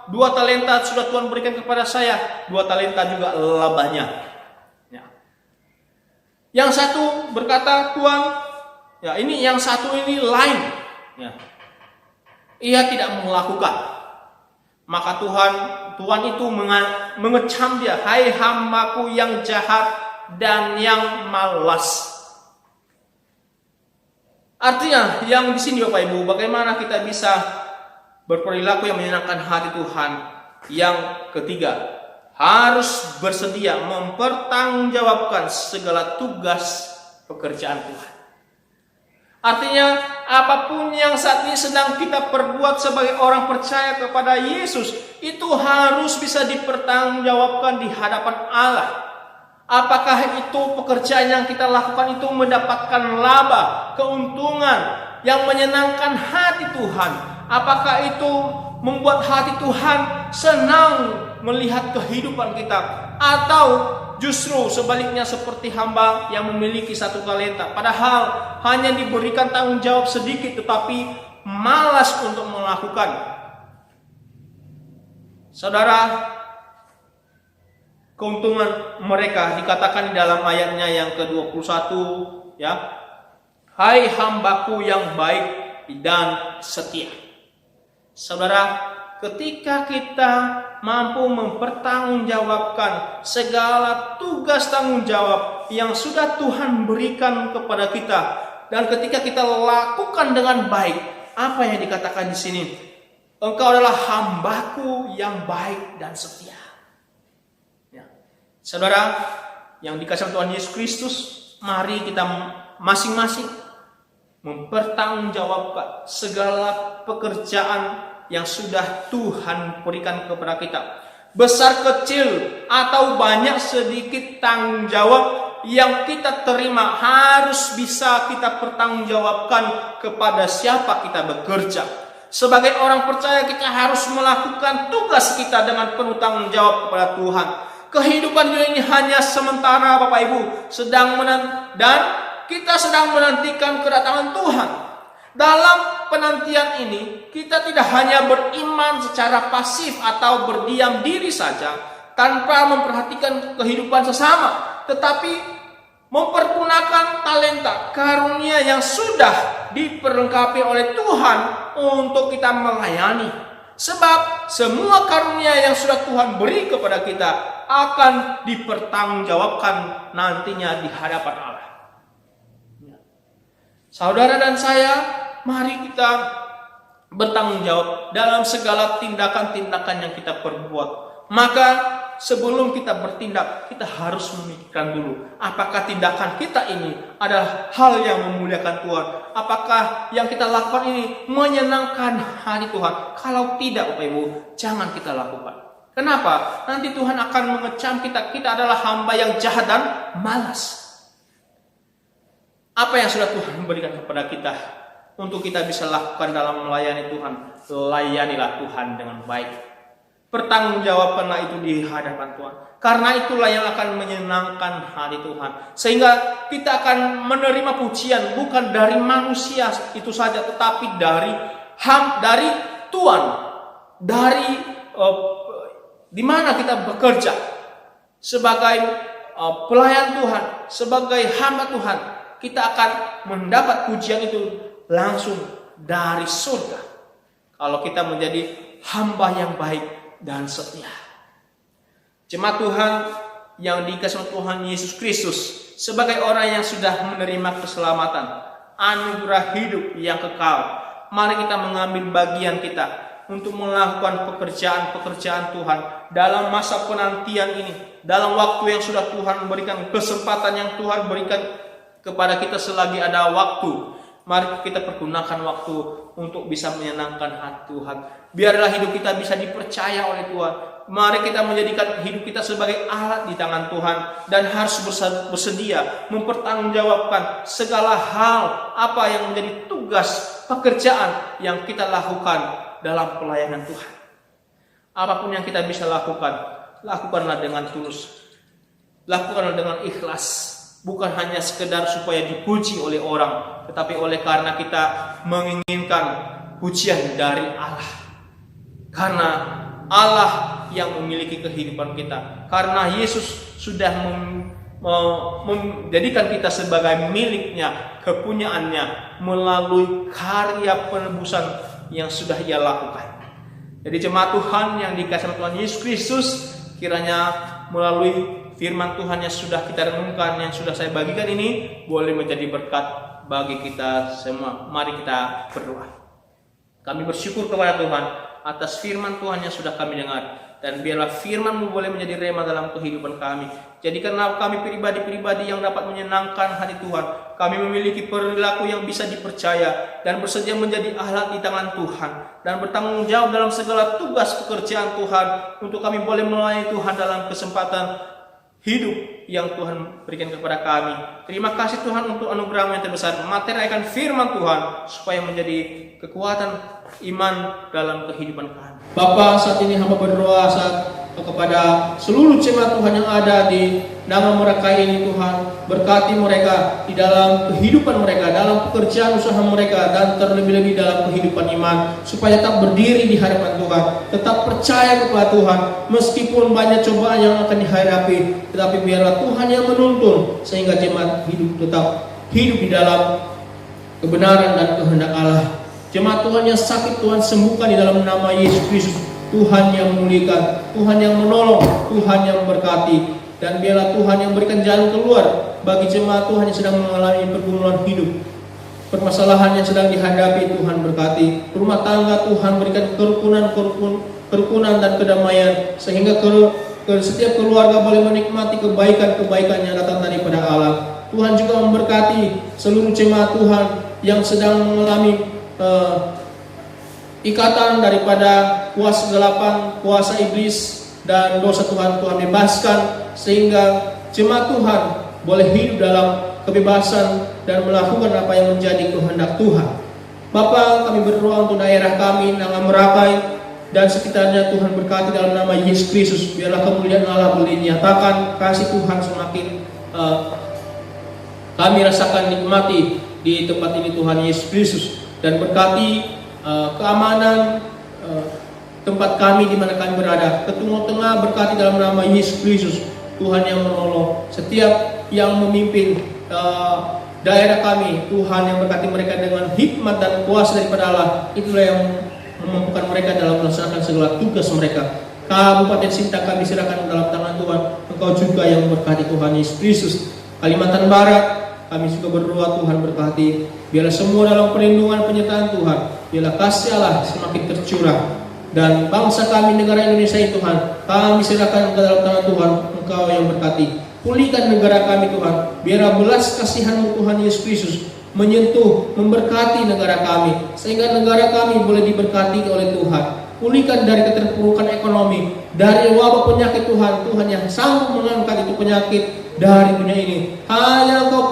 2 talenta sudah Tuhan berikan kepada saya, 2 talenta juga labanya. Ya. Yang satu berkata, Tuhan, ya ini yang satu ini lain. Ya. Ia tidak melakukan. Maka Tuhan itu mengecam dia, hai hambaku yang jahat dan yang malas. Artinya yang di sini Bapak Ibu, bagaimana kita bisa berperilaku yang menyenangkan hati Tuhan. Yang ketiga, harus bersedia mempertanggungjawabkan segala tugas pekerjaan Tuhan. Artinya apapun yang saat ini sedang kita perbuat sebagai orang percaya kepada Yesus, itu harus bisa dipertanggungjawabkan di hadapan Allah. Apakah itu pekerjaan yang kita lakukan itu mendapatkan laba, keuntungan yang menyenangkan hati Tuhan? Apakah itu membuat hati Tuhan senang melihat kehidupan kita? Atau justru sebaliknya seperti hamba yang memiliki 1 talenta, padahal hanya diberikan tanggung jawab sedikit tetapi malas untuk melakukan. Saudara, keuntungan mereka dikatakan di dalam ayatnya yang ke-21, ya. Hai hambaku yang baik dan setia. Saudara, ketika kita mampu mempertanggungjawabkan segala tugas tanggung jawab yang sudah Tuhan berikan kepada kita, dan ketika kita lakukan dengan baik, apa yang dikatakan di sini? Engkau adalah hambaku yang baik dan setia. Ya. Saudara, yang dikasihi Tuhan Yesus Kristus, mari kita masing-masing mempertanggungjawabkan segala pekerjaan yang sudah Tuhan berikan kepada kita. Besar kecil atau banyak sedikit tanggung jawab yang kita terima harus bisa kita pertanggungjawabkan kepada siapa kita bekerja. Sebagai orang percaya kita harus melakukan tugas kita dengan penuh tanggung jawab kepada Tuhan. Kehidupan dunia ini hanya sementara Bapak Ibu, dan kita sedang menantikan kedatangan Tuhan. Dalam penantian ini, kita tidak hanya beriman secara pasif atau berdiam diri saja tanpa memperhatikan kehidupan sesama, tetapi mempergunakan talenta karunia yang sudah diperlengkapi oleh Tuhan untuk kita melayani. Sebab semua karunia yang sudah Tuhan beri kepada kita akan dipertanggungjawabkan nantinya di hadapan Allah. Saudara dan saya, mari kita bertanggung jawab dalam segala tindakan-tindakan yang kita perbuat. Maka sebelum kita bertindak, kita harus memikirkan dulu, apakah tindakan kita ini adalah hal yang memuliakan Tuhan? Apakah yang kita lakukan ini menyenangkan hati Tuhan? Kalau tidak, Bapak Ibu, jangan kita lakukan. Kenapa? Nanti Tuhan akan mengecam kita. Kita adalah hamba yang jahat dan malas. Apa yang sudah Tuhan berikan kepada kita untuk kita bisa lakukan dalam melayani Tuhan? Layanilah Tuhan dengan baik. Pertanggungjawabanlah itu di hadapan Tuhan. Karena itulah yang akan menyenangkan hati Tuhan. Sehingga kita akan menerima pujian bukan dari manusia itu saja, tetapi dari Tuhan, dari di mana kita bekerja sebagai pelayan Tuhan, sebagai hamba Tuhan. Kita akan mendapat pujian itu langsung dari surga. Kalau kita menjadi hamba yang baik dan setia. Jemaat Tuhan yang dikasihi Tuhan Yesus Kristus, sebagai orang yang sudah menerima keselamatan, anugerah hidup yang kekal, mari kita mengambil bagian kita untuk melakukan pekerjaan-pekerjaan Tuhan dalam masa penantian ini, dalam waktu yang sudah Tuhan berikan, kesempatan yang Tuhan berikan kepada kita selagi ada waktu. Mari kita pergunakan waktu untuk bisa menyenangkan hati Tuhan. Biarlah hidup kita bisa dipercaya oleh Tuhan. Mari kita menjadikan hidup kita sebagai alat di tangan Tuhan, dan harus bersedia mempertanggungjawabkan segala hal apa yang menjadi tugas pekerjaan yang kita lakukan dalam pelayanan Tuhan. Apapun yang kita bisa lakukan, lakukanlah dengan tulus. Lakukanlah dengan ikhlas. Bukan hanya sekedar supaya dipuji oleh orang, tetapi oleh karena kita menginginkan pujian dari Allah. Karena Allah yang memiliki kehidupan kita. Karena Yesus sudah menjadikan kita sebagai miliknya, kepunyaannya melalui karya penebusan yang sudah Ia lakukan. Jadi jemaat Tuhan yang dikasihi Tuhan Yesus Kristus, kiranya melalui firman Tuhan yang sudah kita renungkan, yang sudah saya bagikan ini, boleh menjadi berkat bagi kita semua. Mari kita berdoa. Kami bersyukur kepada Tuhan atas firman Tuhan yang sudah kami dengar. Dan biarlah firman-Mu boleh menjadi rema dalam kehidupan kami. Jadikanlah kami pribadi-pribadi yang dapat menyenangkan hati Tuhan. Kami memiliki perilaku yang bisa dipercaya dan bersedia menjadi alat di tangan Tuhan. Dan bertanggung jawab dalam segala tugas pekerjaan Tuhan. Untuk kami boleh melayani Tuhan dalam kesempatan hidup yang Tuhan berikan kepada kami. Terima kasih Tuhan untuk anugerah-Mu yang terbesar. Materialkan firman Tuhan supaya menjadi kekuatan iman dalam kehidupan kami. Bapa, saat ini hamba berdoa kepada seluruh jemaat Tuhan yang ada di nama mereka ini Tuhan. Berkati mereka di dalam kehidupan mereka, dalam pekerjaan usaha mereka, dan terlebih-lebih dalam kehidupan iman. Supaya tetap berdiri di hadapan Tuhan, tetap percaya kepada Tuhan. Meskipun banyak cobaan yang akan dihadapi, tetapi biarlah Tuhan yang menuntun, sehingga jemaat tetap hidup di dalam kebenaran dan kehendak Allah. Jemaat Tuhan yang sakit Tuhan sembuhkan di dalam nama Yesus Kristus. Tuhan yang memulihkan, Tuhan yang menolong, Tuhan yang memberkati. Dan biarlah Tuhan yang berikan jalan keluar bagi jemaat Tuhan yang sedang mengalami pergumulan hidup, permasalahan yang sedang dihadapi. Tuhan berkati rumah tangga, Tuhan berikan kerukunan dan kedamaian, sehingga setiap keluarga boleh menikmati kebaikan-kebaikan yang datang daripada Allah. Tuhan juga memberkati seluruh jemaat Tuhan yang sedang mengalami ikatan daripada kuasa kegelapan, kuasa iblis dan dosa. Tuhan bebaskan sehingga jemaat Tuhan boleh hidup dalam kebebasan dan melakukan apa yang menjadi kehendak Tuhan. Bapa, kami berdoa untuk daerah kami, Nanga Merakai dan sekitarnya. Tuhan berkati dalam nama Yesus Kristus. Biarlah kemuliaan Allah boleh dinyatakan, kasih Tuhan semakin kami rasakan, nikmati di tempat ini Tuhan Yesus Kristus. Dan berkati keamanan tempat kami di mana kami berada. Ke tengah berkati dalam nama Yesus Kristus. Tuhan yang menolong setiap yang memimpin daerah kami. Tuhan yang berkati mereka dengan hikmat dan kuasa daripada Allah. Itulah yang memampukan mereka dalam melaksanakan segala tugas mereka. Kabupaten Sinta kami serahkan dalam tangan Tuhan. Engkau juga yang berkati Tuhan Yesus Kristus. Kalimantan Barat kami juga berdoa, Tuhan berkati. Biarlah semua dalam perlindungan penyertaan Tuhan. Biarlah kasih Allah semakin tercurah. Dan bangsa kami, negara Indonesia ini Tuhan, kami serahkan ke dalam tangan Tuhan. Engkau yang berkati. Pulihkan negara kami Tuhan. Biarlah belas kasihan-Mu Tuhan Yesus Kristus menyentuh, memberkati negara kami. Sehingga negara kami boleh diberkati oleh Tuhan. Pulihkan dari keterpurukan ekonomi, dari wabah penyakit Tuhan. Tuhan yang sanggup mengangkat itu penyakit dari dunia ini. Hanya Engkau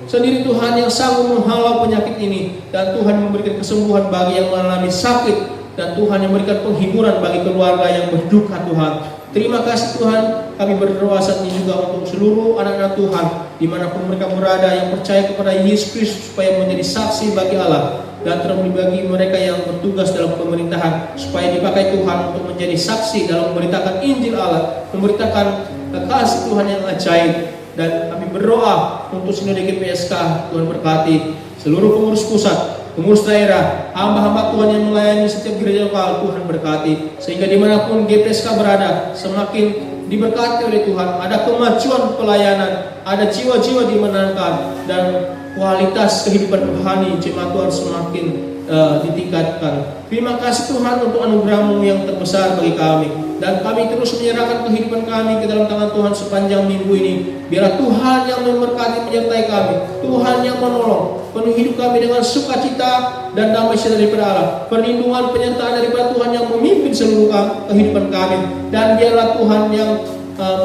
sendiri Tuhan yang sanggup menghalau penyakit ini. Dan Tuhan memberikan kesembuhan bagi yang mengalami sakit. Dan Tuhan yang memberikan penghiburan bagi keluarga yang berduka Tuhan. Terima kasih Tuhan. Kami berdoa saat ini juga untuk seluruh anak-anak Tuhan dimanapun mereka berada yang percaya kepada Yesus Kristus supaya menjadi saksi bagi Allah. Dan terlebih bagi mereka yang bertugas dalam pemerintahan supaya dipakai Tuhan untuk menjadi saksi dalam memberitakan Injil Allah, memberitakan kasih Tuhan yang ajaib. Dan kami berdoa untuk Sinode GPSK, Tuhan berkati seluruh pengurus pusat, pengurus daerah, hamba-hamba Tuhan yang melayani setiap gereja lokal. Tuhan berkati sehingga dimanapun GPSK berada semakin diberkati oleh Tuhan. Ada kemajuan pelayanan, ada jiwa-jiwa dimenangkan, dan kualitas kehidupan rohani jemaat Tuhan semakin ditingkatkan. Terima kasih Tuhan untuk anugerah-Mu yang terbesar bagi kami. Dan kami terus menyerahkan kehidupan kami ke dalam tangan Tuhan sepanjang minggu ini. Biarlah Tuhan yang memberkati menyertai kami, Tuhan yang menolong, penuh hidup kami dengan sukacita dan damai sejahtera daripada Allah. Perlindungan penyertaan daripada Tuhan yang memimpin seluruh kehidupan kami. Dan biarlah Tuhan yang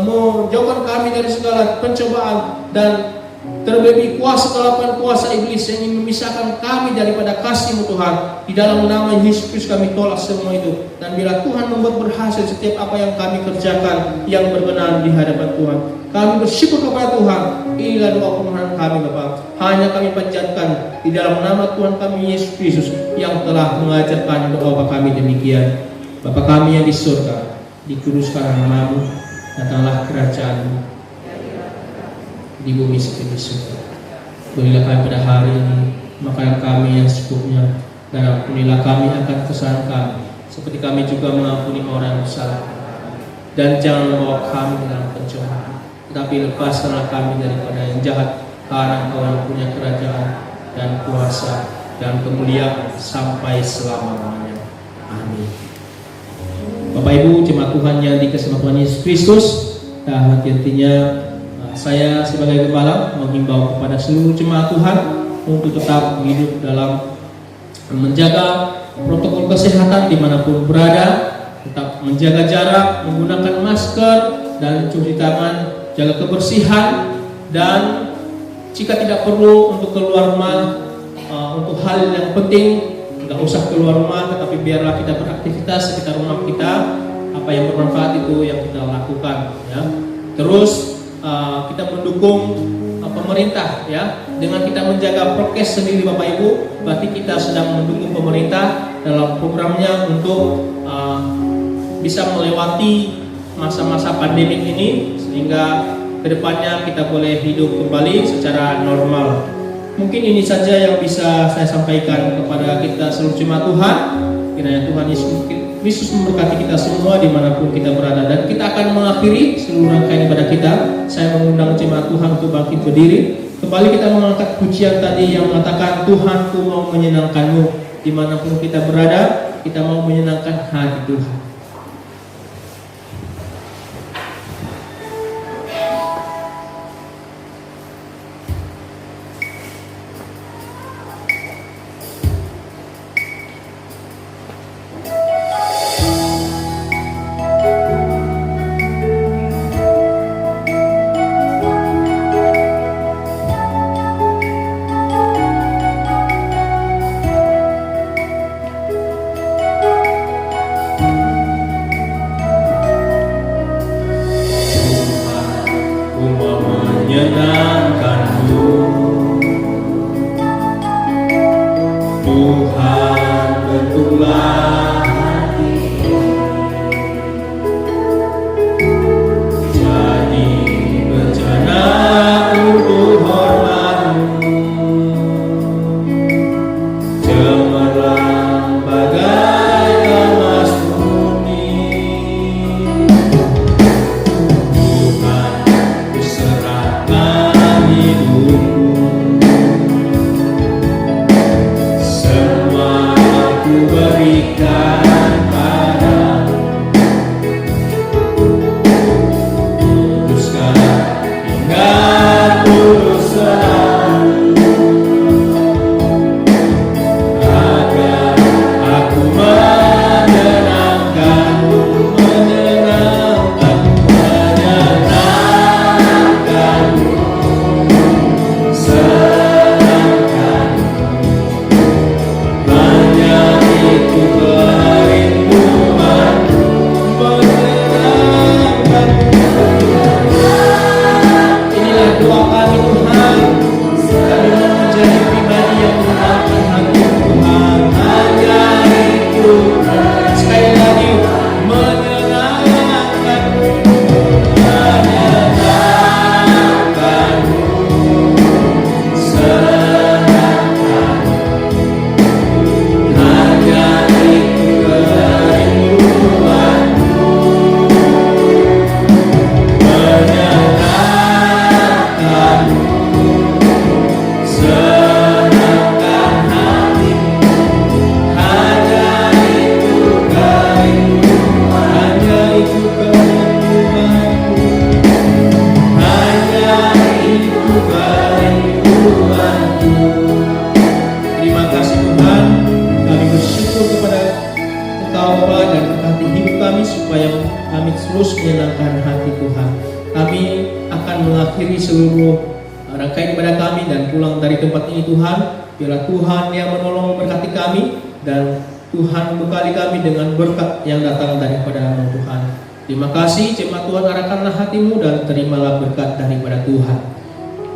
menjauhkan kami dari segala pencobaan dan Terlebih kuasa iblis yang ingin memisahkan kami daripada kasih-Mu Tuhan. Di dalam nama Yesus Kristus kami tolak semua itu. Dan bila Tuhan membuat berhasil setiap apa yang kami kerjakan yang berkenan di hadapan Tuhan, kami bersyukur kepada Tuhan. Inilah doa permohonan kami Bapa. Hanya kami panjatkan di dalam nama Tuhan kami Yesus Kristus yang telah mengajarkan doa kami demikian. Bapa kami yang di surga, dikuduskanlah nama-Mu, datanglah kerajaan-Mu di bumi seperti di surga. Berilah kami pada hari ini makanan kami yang secukupnya, dan ampunilah kami akan kesalahan kami, seperti kami juga mengampuni orang yang bersalah. Dan jangan membawa kami ke dalam pencobaan, tetapi lepaskanlah kami daripada yang jahat, karena Engkau yang punya kerajaan dan kuasa dan kemuliaan sampai selama-lamanya. Amin. Bapak Ibu jemaat Tuhan yang dikasihi Tuhan Yesus Kristus, hati-hatinya saya sebagai gembala menghimbau kepada seluruh jemaat Tuhan untuk tetap hidup dalam menjaga protokol kesehatan dimanapun berada, tetap menjaga jarak, menggunakan masker dan cuci tangan, jaga kebersihan, dan jika tidak perlu untuk keluar rumah untuk hal yang penting, nggak usah keluar rumah, tetapi biarlah kita beraktivitas sekitar rumah kita, apa yang bermanfaat itu yang kita lakukan, ya. Terus kita mendukung pemerintah, ya, dengan kita menjaga prokes sendiri Bapak Ibu, berarti kita sedang mendukung pemerintah dalam programnya untuk bisa melewati masa-masa pandemi ini, sehingga kedepannya kita boleh hidup kembali secara normal. Mungkin ini saja yang bisa saya sampaikan kepada kita seluruh jemaat Tuhan. Kiranya Tuhan Yesus memberkati kita semua dimanapun kita berada, dan kita akan mengakhiri seluruh rangkaian ibadah kita. Saya mengundang jemaat Tuhan untuk bangkit berdiri. Kembali kita mengangkat pujian tadi yang mengatakan, Tuhanku mau menyenangkan-Mu. Dimanapun kita berada, kita mau menyenangkan hati Tuhan. rangkaian ibadah kami dan pulang dari tempat ini Tuhan. Biarlah Tuhan yang menolong memberkati kami dan Tuhan bekali kami dengan berkat yang datang daripada Tuhan. Terima kasih jemaat Tuhan, arahkanlah hatimu dan terimalah berkat daripada Tuhan.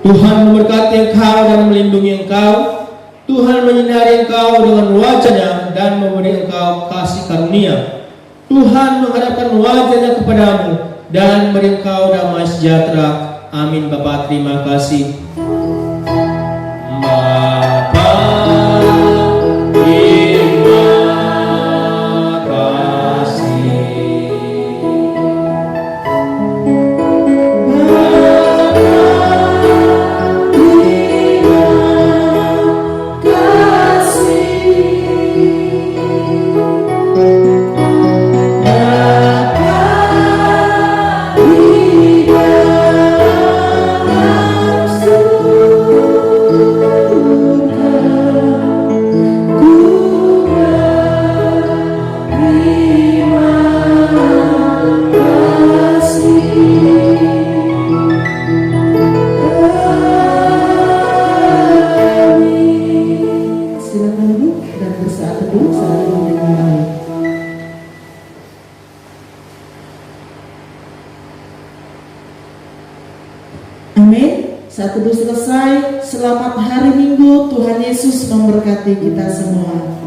Tuhan memberkati engkau dan melindungi engkau. Tuhan menyinari engkau dengan wajah-Nya dan memberi engkau kasih karunia. Tuhan menghadapkan wajah-Nya kepadamu dan memberi engkau damai sejahtera. Amin. Bapa, terima kasih. Bapa, terima kasih. Silakan duduk dan bersaat teduh sambil mendengar. Amin. Saat teduh selesai, selamat hari Minggu. Tuhan Yesus memberkati kita semua.